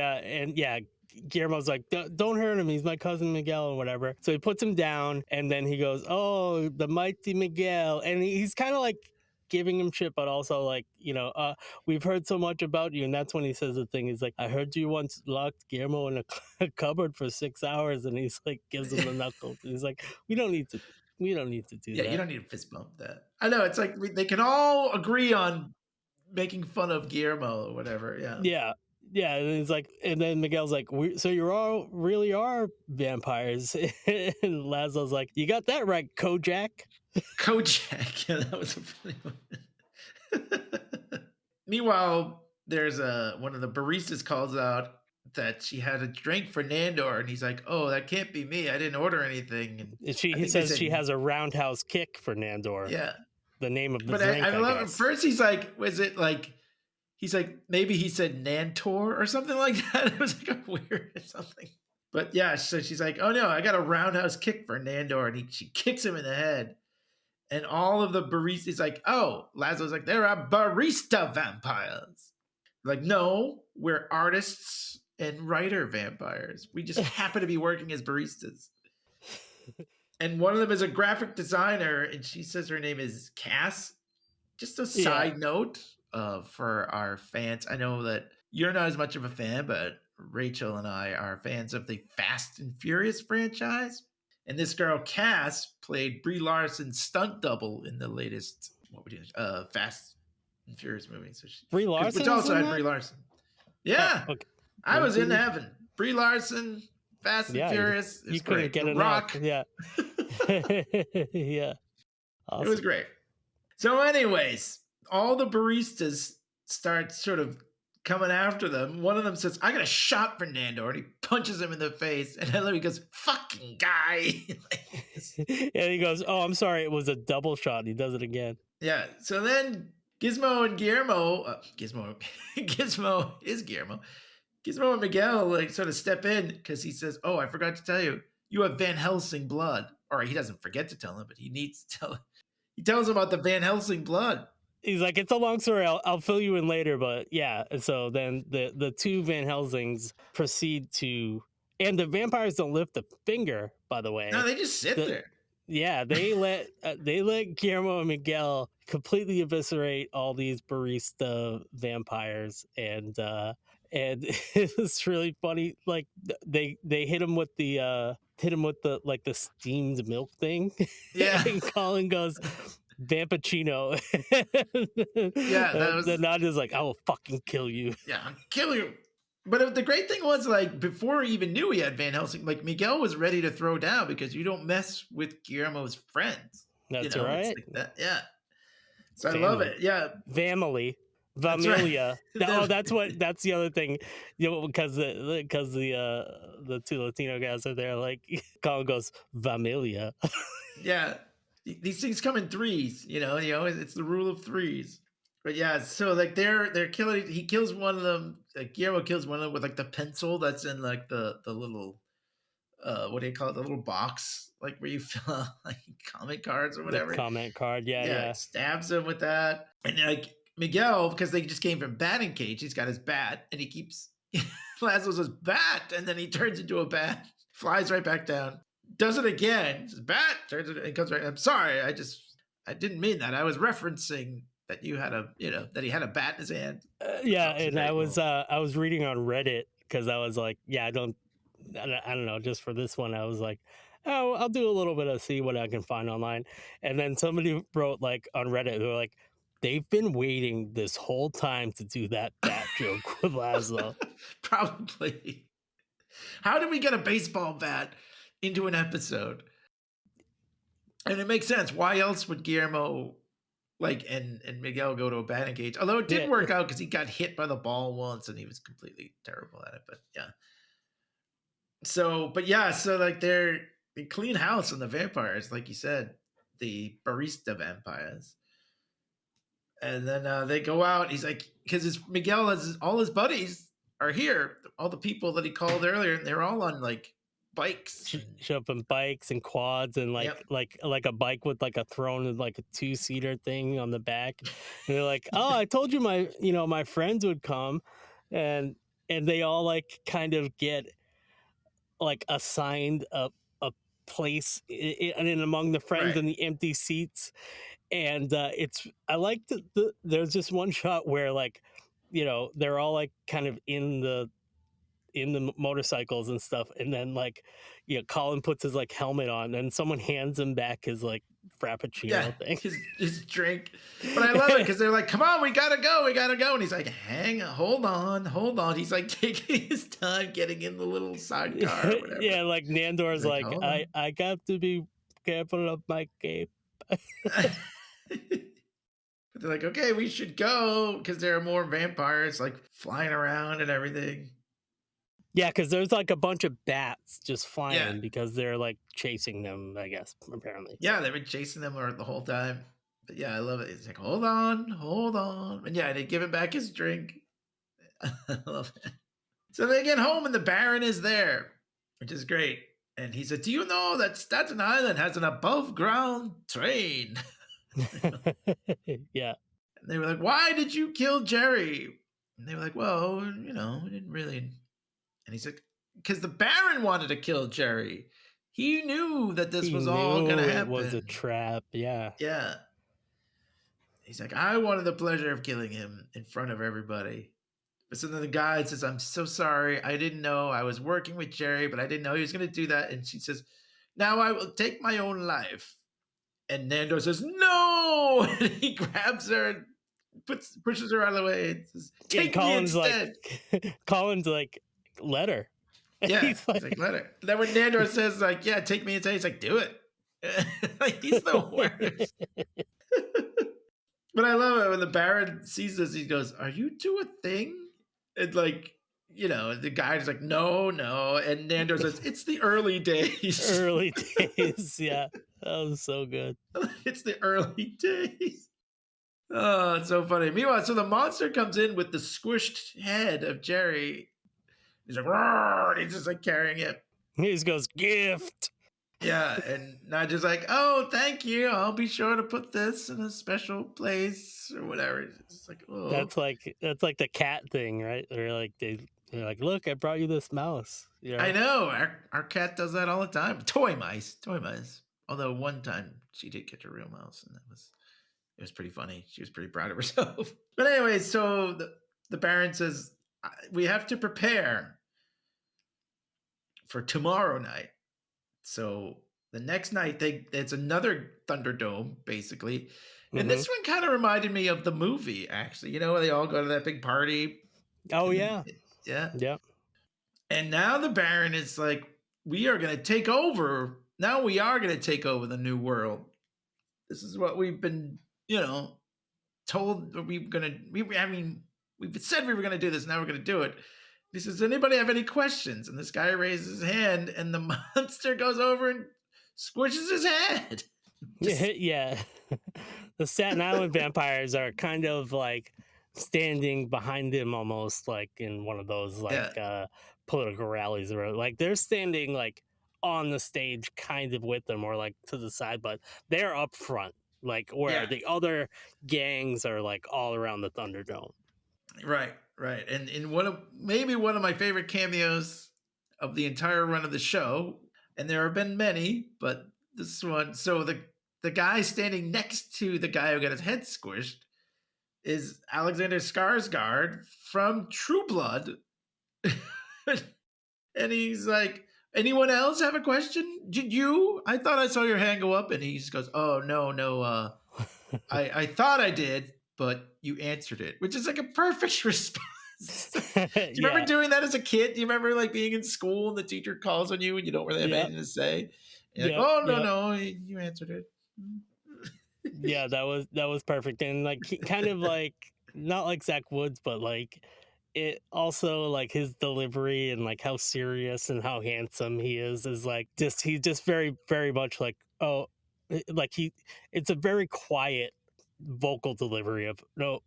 Guillermo's like, don't hurt him. He's my cousin Miguel or whatever. So he puts him down, and then he goes, oh, the mighty Miguel. And he's kind of like giving him shit, but also like, we've heard so much about you. And that's when he says the thing. He's like, I heard you once locked Guillermo in a cupboard for 6 hours. And he's like, gives him the knuckles. He's like, we don't need to do that. Yeah, you don't need to fist bump that. I know, it's like they can all agree on making fun of Guillermo or whatever. Yeah. Yeah, and it's like, and then Miguel's like, so you all really are vampires? And Laszlo's like, you got that right, Kojak. Kojak, yeah, that was a funny one. Meanwhile, there's one of the baristas calls out that she had a drink for Nandor, and he's like, "Oh, that can't be me. I didn't order anything." And he says she has a roundhouse kick for Nandor. Yeah, the name of the but drink. I love it. First, he's like, "Was it like?" He's like, maybe he said Nantor or something like that. It was like a weird or something. But yeah, so she's like, oh no, I got a roundhouse kick for Nandor. And she kicks him in the head. And all of the baristas like, oh, Laszlo's like, there are barista vampires. Like, no, we're artists and writer vampires. We just happen to be working as baristas. And one of them is a graphic designer. And she says her name is Cass. Just a side note. For our fans, I know that you're not as much of a fan, but Rachel and I are fans of the Fast and Furious franchise. And this girl, Cass, played Brie Larson's stunt double in the latest Fast and Furious movie. So Brie Larson? Which also had Brie Larson. Yeah. Oh, okay. I was in heaven. Brie Larson, Fast and Furious. You couldn't get enough. Rock. Yeah. Yeah. Awesome. It was great. So anyways, all the baristas start sort of coming after them. One of them says, I got a shot for Nandor, and he punches him in the face. And then he goes, fucking guy. And he goes, oh, I'm sorry, it was a double shot. And he does it again. Yeah. So then Gizmo and Guillermo, Gizmo is Guillermo. Gizmo and Miguel like sort of step in because he says, oh, I forgot to tell you, you have Van Helsing blood. Or he doesn't forget to tell him, but he needs to tell him. He tells him about the Van Helsing blood. He's like, it's a long story. I'll fill you in later, but yeah. And so then the two Van Helsings proceed to, and the vampires don't lift a finger, by the way. No, they just sit there. Yeah, they let Guillermo and Miguel completely eviscerate all these barista vampires, and it's really funny. Like they hit him with the like the steamed milk thing. Yeah, and Colin goes, Vampachino. Yeah, that was... the Nadja's like, I will fucking kill you. Yeah, I'll kill you. But the great thing was, like, before he even knew he had Van Helsing, like, Miguel was ready to throw down because you don't mess with Guillermo's friends. That's right. Like that. Yeah. So family. I love it. Yeah. Family. Familia. Right. That's the other thing. Because the two Latino guys are there, like, Colin goes, Familia. Yeah. These things come in threes, it's the rule of threes. But yeah, so like they're killing. He kills one of them. Guillermo kills one of them with like the pencil that's in like the little what do you call it? The little box, like where you fill out like comment cards or whatever. The comment card, yeah. Stabs him with that, and like Miguel, because they just came from batting cage, he's got his bat, and he keeps Laszlo says bat, and then he turns into a bat, flies right back down. Does it again. Says, bat turns it. It comes right. I'm sorry. I didn't mean that. I was referencing that you had that he had a bat in his hand. And I was reading on Reddit because I was like, I don't know. Just for this one, I was like, oh, I'll do a little bit of see what I can find online. And then somebody wrote like on Reddit, they were like, they've been waiting this whole time to do that bat joke with Laszlo. Probably. How did we get a baseball bat into an episode? And it makes sense. Why else would Guillermo and Miguel go to a batting cage? Although it did work out because he got hit by the ball once and he was completely terrible at it. But yeah. So like they clean house on the vampires, like you said. the barista vampires. And then they go out. He's like, because Miguel has all his buddies are here. All the people that he called earlier, and they're all on like bikes. Show up on bikes and quads and like a bike with like a throne and like a 2-seater thing on the back. And they're like, oh, I told you my friends would come, and they all like kind of get like assigned a place in among the friends in the empty seats. And I like there's just one shot where like, they're all like kind of in the motorcycles and stuff, and then like, Colin puts his like helmet on, and someone hands him back his like frappuccino thing, his drink. But I love it because they're like, "Come on, we gotta go," and he's like, "Hang on, hold on." He's like taking his time getting in the little sidecar. Or whatever. Yeah, like Nandor's like I got to be careful of my cape. But they're like, okay, we should go because there are more vampires like flying around and everything. Yeah, because there's like a bunch of bats just flying because they're like chasing them, I guess, apparently. Yeah, they've been chasing them the whole time. But yeah, I love it. He's like, hold on. And yeah, they give him back his drink. I love it. So they get home and the Baron is there, which is great. And he said, do you know that Staten Island has an above ground train? Yeah. And they were like, why did you kill Jerry? And they were like, well, we didn't really. And he's like, because the Baron wanted to kill Jerry. He knew that this was all going to happen. It was a trap. Yeah. Yeah. He's like, I wanted the pleasure of killing him in front of everybody. But so then the guy says, I'm so sorry. I didn't know. I was working with Jerry, but I didn't know he was going to do that. And she says, now I will take my own life. And Nandor says, no! And he grabs her and pushes her out of the way. And says, take me instead. Colin's like, let her. Yeah, he's like, let her. Then when Nandor says, like, yeah, take me instead, he's like, do it. Like, he's the worst. But I love it when the Baron sees this. He goes, are you two a thing? And like, the guy's like, no. And Nandor says, it's the early days. Early days, yeah. That was so good. It's the early days. Oh, it's so funny. Meanwhile, so the monster comes in with the squished head of Jerry. He's like, roar, and he's just like carrying it. He just goes, gift. Yeah, and Nadja's like, oh, thank you. I'll be sure to put this in a special place or whatever. It's like, oh. That's like the cat thing, right? They're like, look, I brought you this mouse. I know. Our cat does that all the time. Toy mice. Although one time she did get a real mouse, and it was pretty funny. She was pretty proud of herself. But anyway, so the Baron says, we have to prepare for tomorrow night. So the next night, it's another Thunderdome, basically. And this one kind of reminded me of the movie, actually. Where they all go to that big party. Oh, yeah. Yeah. Yeah. And now the Baron is like, we are going to take over. Now we are going to take over the new world. This is what we've been, told we've said we were going to do this. Now we're going to do it. He says, does anybody have any questions? And this guy raises his hand and the monster goes over and squishes his head. Yeah. The Staten Island vampires are kind of like standing behind him almost like in one of those political rallies. Or like they're standing like on the stage kind of with them or like to the side, but they're up front. Like where the other gangs are like all around the Thunderdome. Right. And in one of my favorite cameos of the entire run of the show, and there have been many, but this one, so the guy standing next to the guy who got his head squished is Alexander Skarsgård from True Blood. And he's like, anyone else have a question? Did you? I thought I saw your hand go up. And he just goes, oh, no. I thought I did, but you answered it, which is like a perfect response. Do you remember doing that as a kid? Do you remember like being in school and the teacher calls on you and you don't really have anything to say? You're like, oh, no, you answered it. Yeah, that was perfect. And like kind of like, not like Zach Woods, but like, it also like his delivery and like how serious and how handsome he is like he's just very, very much like, oh, like it's a very quiet vocal delivery of no.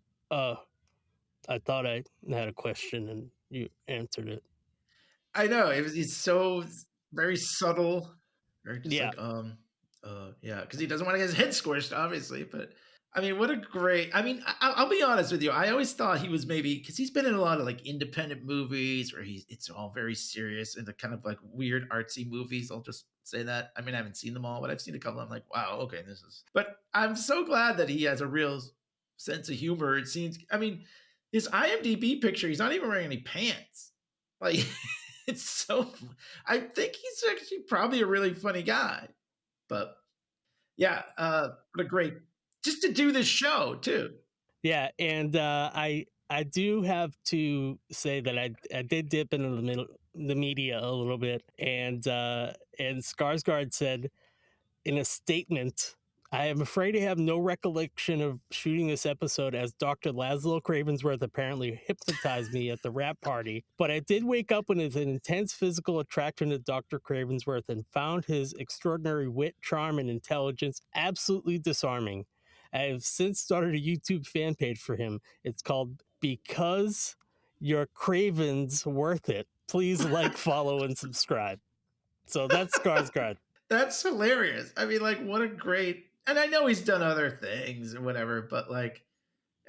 I thought I had a question and you answered it. I know it's so very subtle, very just Yeah. yeah, because he doesn't want to get his head squished, obviously. But I mean, what a great! I mean, I'll be honest with you. I always thought he was maybe because he's been in a lot of like independent movies where it's all very serious and the kind of like weird artsy movies. I'll just say that. I mean, I haven't seen them all, but I've seen a couple. I'm like, wow, okay, this is. But I'm so glad that he has a real sense of humor. It seems. I mean, his IMDb picture, he's not even wearing any pants. Like, it's so. I think he's actually probably a really funny guy. But yeah, what a great just to do this show too. Yeah, and I do have to say that I did dip into the media a little bit, and Skarsgård said in a statement, "I am afraid I have no recollection of shooting this episode as Dr. Laszlo Cravensworth apparently hypnotized me at the wrap party, but I did wake up with an intense physical attraction to Dr. Cravensworth and found his extraordinary wit, charm, and intelligence absolutely disarming. I have since started a YouTube fan page for him. It's called Because Your Craven's Worth It. Please like, follow, and subscribe." So that's Skarsgård. That's hilarious. I mean, like, what a great. And I know he's done other things and whatever, but like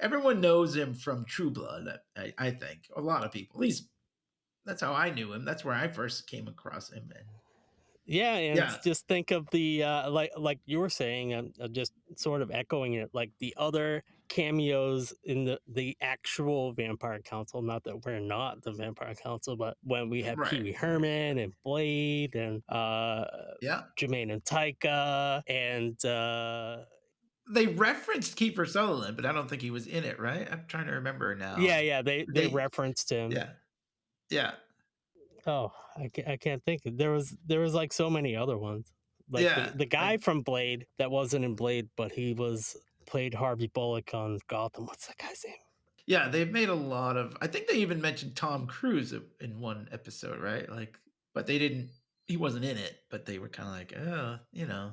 everyone knows him from True Blood. I think a lot of people. At least that's how I knew him. That's where I first came across him. And yeah, and just think of the like you were saying. I'm just sort of echoing it. Like the other cameos in the actual Vampire Council. Not that we're not the Vampire Council, but when we have Pee Wee Herman and Blade and Jermaine and Taika and they referenced Kiefer Sutherland, but I don't think he was in it, right? I'm trying to remember now. Yeah, they referenced him. Yeah. Oh, I can't think. There was like so many other ones. Like the guy from Blade that wasn't in Blade, but he played Harvey Bullock on Gotham. What's that guy's name? Yeah, they've made a lot of. I think they even mentioned Tom Cruise in one episode, right? Like, but they didn't. He wasn't in it, but they were kind of like, oh, you know.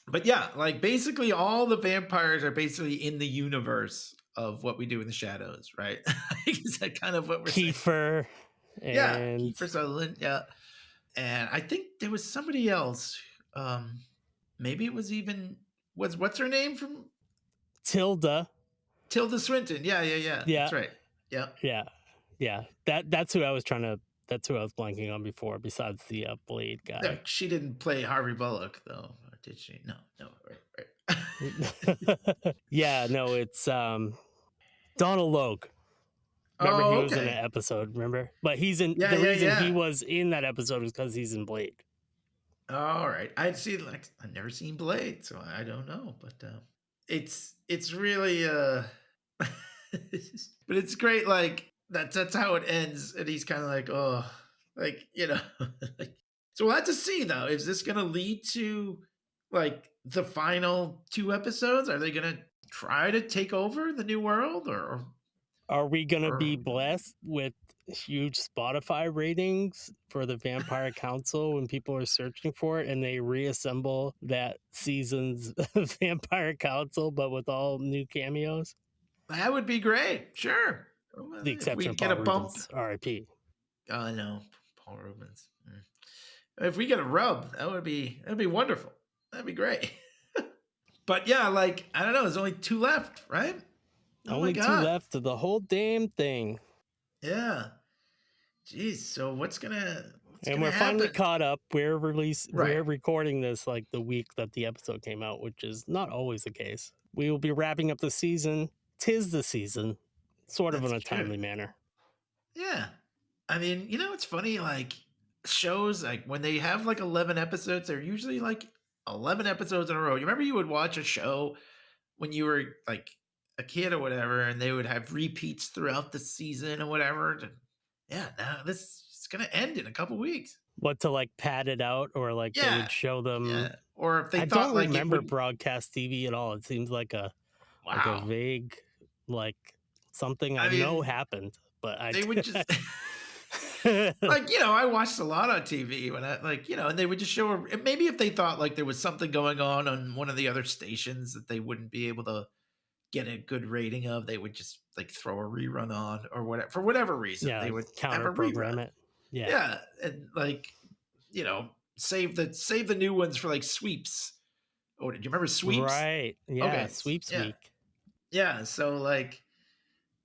But yeah, like basically all the vampires are basically in the universe of what we do in the shadows, right? Is that kind of what we're Kiefer? And Kiefer Sutherland, and I think there was somebody else. Maybe it was even what's her name from Tilda Swinton. Yeah. That's right. Yeah. That's who I was blanking on before. Besides the Blade guy, no, she didn't play Harvey Bullock though, or did she? No, right. Yeah, no, it's Donald Logue. Remember, he was in an episode, remember? But he's in the reason he was in that episode was because he's in Blade. All right. I've never seen Blade, so I don't know. But it's really but it's great, like that's how it ends, and he's kind of like, oh, like, you know. So we'll have to see though. Is this gonna lead to like the final 2 episodes? Are they gonna try to take over the new world, or are we going to be blessed with huge Spotify ratings for the Vampire Council when people are searching for it and they reassemble that season's Vampire Council, but with all new cameos? That would be great. Sure. The exception of Paul Rubens, R.I.P. I know. Paul Rubens. If we get a rub, that'd be wonderful. That'd be great. But yeah, like, I don't know. There's only 2 left, right? Only 2 left of the whole damn thing. Yeah. Jeez. So what's gonna we're finally caught up. We're recording this like the week that the episode came out, which is not always the case. We will be wrapping up the season. 'Tis the season, sort of in a timely manner. Yeah. I mean, you know, it's funny, like shows, like when they have like 11 episodes, they're usually like 11 episodes in a row. You remember you would watch a show when you were like a kid or whatever, and they would have repeats throughout the season or whatever. And yeah, now this is gonna end in a couple weeks. What, to like pad it out, or like they would show them? Yeah. Or if they I thought don't like remember broadcast TV at all. It seems like a vague, like something I know happened, but they would just Like, I watched a lot on TV when I and they would just show her. Maybe if they thought like there was something going on one of the other stations that they wouldn't be able to get a good rating of, they would just like throw a rerun on or whatever for whatever reason. Yeah, they would counter program it. Yeah, and like save the new ones for like sweeps. Oh, did you remember sweeps? Right. Yeah, okay. sweeps yeah. week. Yeah, so like,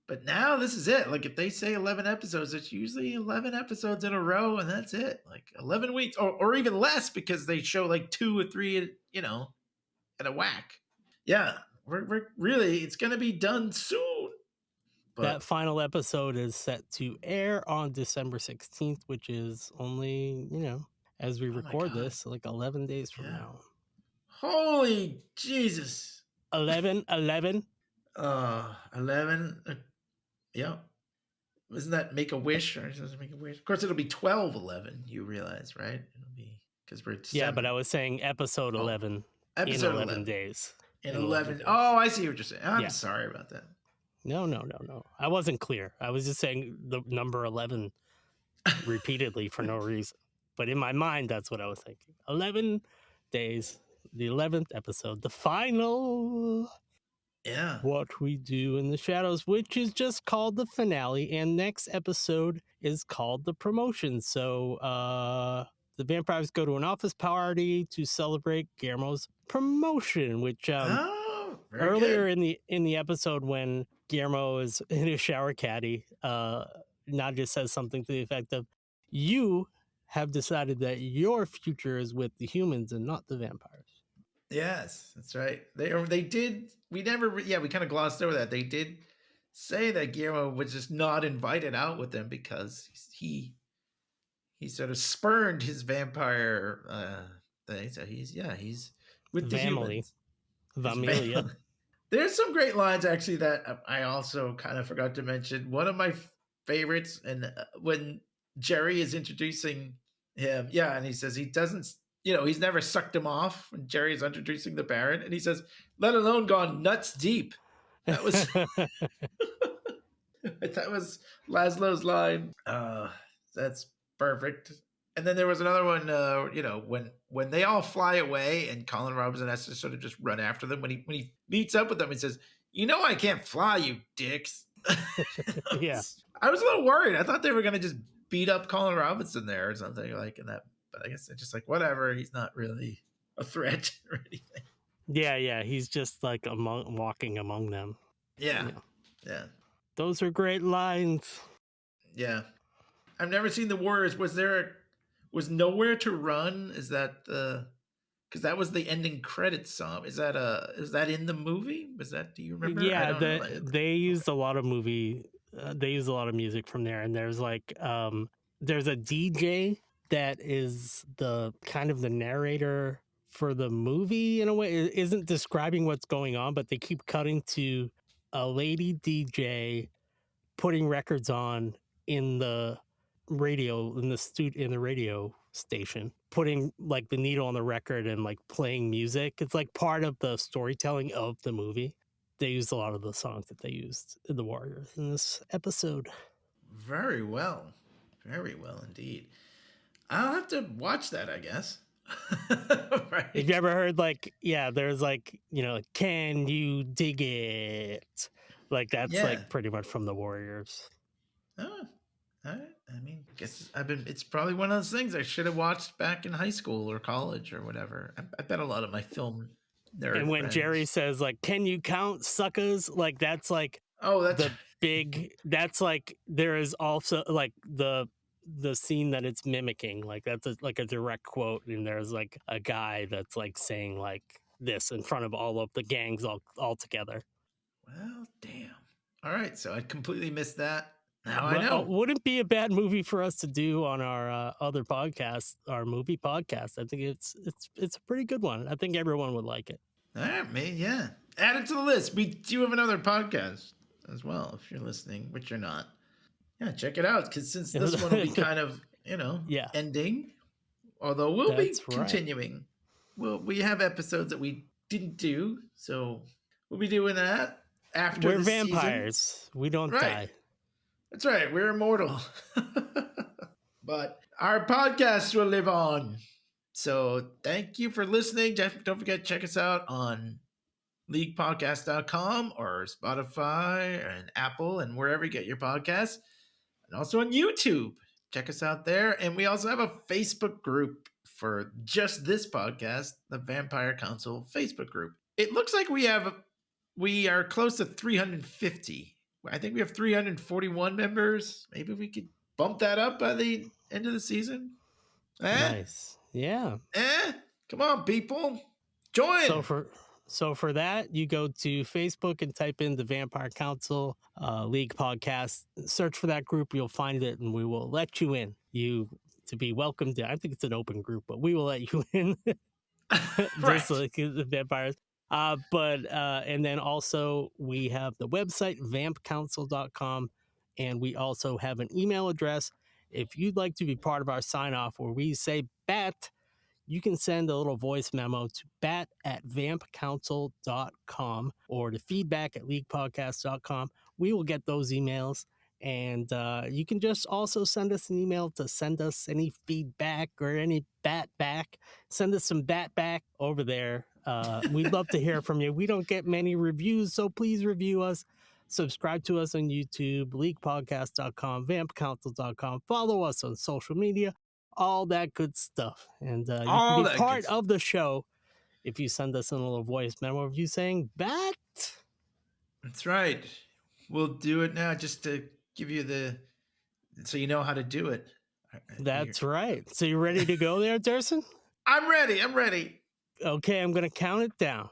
but now this is it. Like if they say 11 episodes, it's usually 11 episodes in a row, and that's it. Like 11 weeks, or even less, because they show like 2 or 3, at a whack. Yeah, we're really, it's gonna be done soon. But that final episode is set to air on December 16th, which is only, as we record this, like 11 days from now. Holy Jesus. 11. 11. Yeah. Isn't that Make-A-Wish? Or does it Make-A-Wish? Of course, it'll be 12/11, you realize, right? It'll be, because we're December. Yeah, but I was saying episode 11 episode in 11 days. In 11. Oh, I see what you're saying. I'm sorry about that. No. I wasn't clear. I was just saying the number 11 repeatedly for no reason. But in my mind, that's what I was thinking. 11 days, the 11th episode, the final. Yeah. What We Do in the Shadows, which is just called the finale. And next episode is called the promotion. So the vampires go to an office party to celebrate Guillermo's promotion, which earlier in the episode when Guillermo is in his shower caddy, Nadja says something to the effect of, "You have decided that your future is with the humans and not the vampires." Yes, that's right. They did. We never. We kind of glossed over that. They did say that Guillermo was just not invited out with them because he sort of spurned his vampire thing. So he's with the humans. Familia. There's some great lines actually that I also kind of forgot to mention. One of my favorites, and when Jerry is introducing him, and he says he doesn't, he's never sucked him off when Jerry is introducing the Baron, and he says, "Let alone gone nuts deep." That was that was Laszlo's line. That's perfect. And then there was another one, when they all fly away and Colin Robinson has to sort of just run after them. When he meets up with them, he says, "I can't fly, you dicks." Yeah. I was a little worried. I thought they were going to just beat up Colin Robinson there or something like in that. But I guess they're just like, whatever. He's not really a threat or anything. Yeah. He's just like walking among them. Yeah. Those are great lines. Yeah. I've never seen the Warriors. Was Nowhere to Run? Is that because that was the ending credits song? Is that in the movie? Do you remember? Yeah, they used a lot of they used a lot of music from there, and there's like there's a DJ that is the kind of the narrator for the movie in a way. It isn't describing what's going on, but they keep cutting to a lady DJ putting records on in the radio in the radio station, putting like the needle on the record and like playing music. It's like part of the storytelling of the movie. They used a lot of the songs that they used in the Warriors in this episode. Very well indeed. I'll have to watch that, I guess. Right. Have you ever heard there's like, "Can you dig it?" Like that's like pretty much from the Warriors. Oh, all right. I mean, I guess it's probably one of those things I should have watched back in high school or college or whatever. I bet a lot of my film nerd And when friends. Jerry says like, "Can you count, suckers?" Like that's like that's the big. That's like there is also like the scene that it's mimicking. Like that's like a direct quote, and there's like a guy that's like saying like this in front of all of the gangs all together. Well, damn. All right, so I completely missed that. Now I know. Wouldn't be a bad movie for us to do on our other podcast, our movie podcast. I think it's a pretty good one. I think everyone would like it. All right, man. Yeah, add it to the list. We do have another podcast as well. If you're listening, which you're not, check it out. Because since this one will be kind of ending, although we'll be continuing. Well, we have episodes that we didn't do, so we'll be doing that after. We're the vampires. Season. We don't die. That's right. We're immortal. But our podcast will live on. So thank you for listening. Don't forget to check us out on LeaguePodcast.com or Spotify and Apple and wherever you get your podcasts. And also on YouTube. Check us out there. And we also have a Facebook group for just this podcast, the Vampire Council Facebook group. It looks like we are close to 350. I think we have 341 members. Maybe we could bump that up by the end of the season. Nice. Yeah. Come on, people. Join. So for that, you go to Facebook and type in the Vampire Council League Podcast. Search for that group. You'll find it, and we will let you in. You to be welcomed. I think it's an open group, but we will let you in. Just like the vampires. And then also we have the website, vampcouncil.com, and we also have an email address. If you'd like to be part of our sign-off where we say bat, you can send a little voice memo to bat@vampcouncil.com or to feedback@leaguepodcast.com. We will get those emails, and you can just also send us an email to send us any feedback or any bat back. Send us some bat back over there. We'd love to hear from you. We don't get many reviews, so please review us. Subscribe to us on YouTube, LeaguePodcast.com, VampCouncil.com. Follow us on social media. All that good stuff. And you can be part of the show if you send us in a little voice memo of you saying bat. That's right. We'll do it now just to give you so you know how to do it. That's right. So you ready to go there, Dursin? I'm ready. Okay, I'm going to count it down.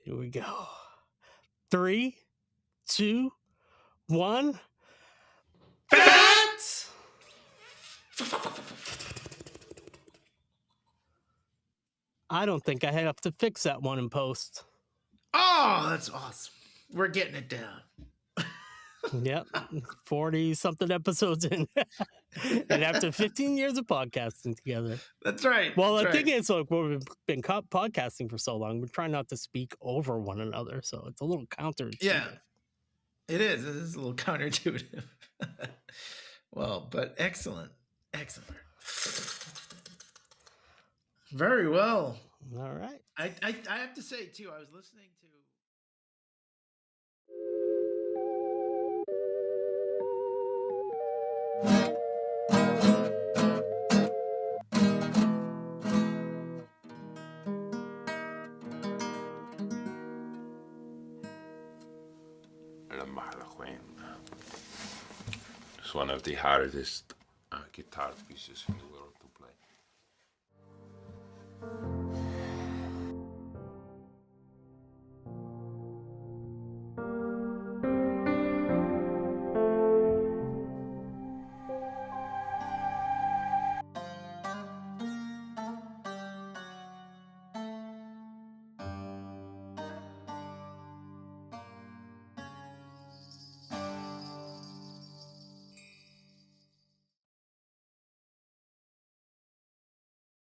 Here we go. 3, 2, 1. Bat! I don't think I have to fix that one in post. Oh, that's awesome. We're getting it down. Yep, 40-something episodes in. And after 15 years of podcasting together. That's right. Well, the thing is, like, we've been podcasting for so long, we're trying not to speak over one another, so it's a little counterintuitive. Yeah, it is. It is a little counterintuitive. Well, but excellent. Very well. All right. I have to say, too, I was listening to... It's one of the hardest guitar pieces in the world to play.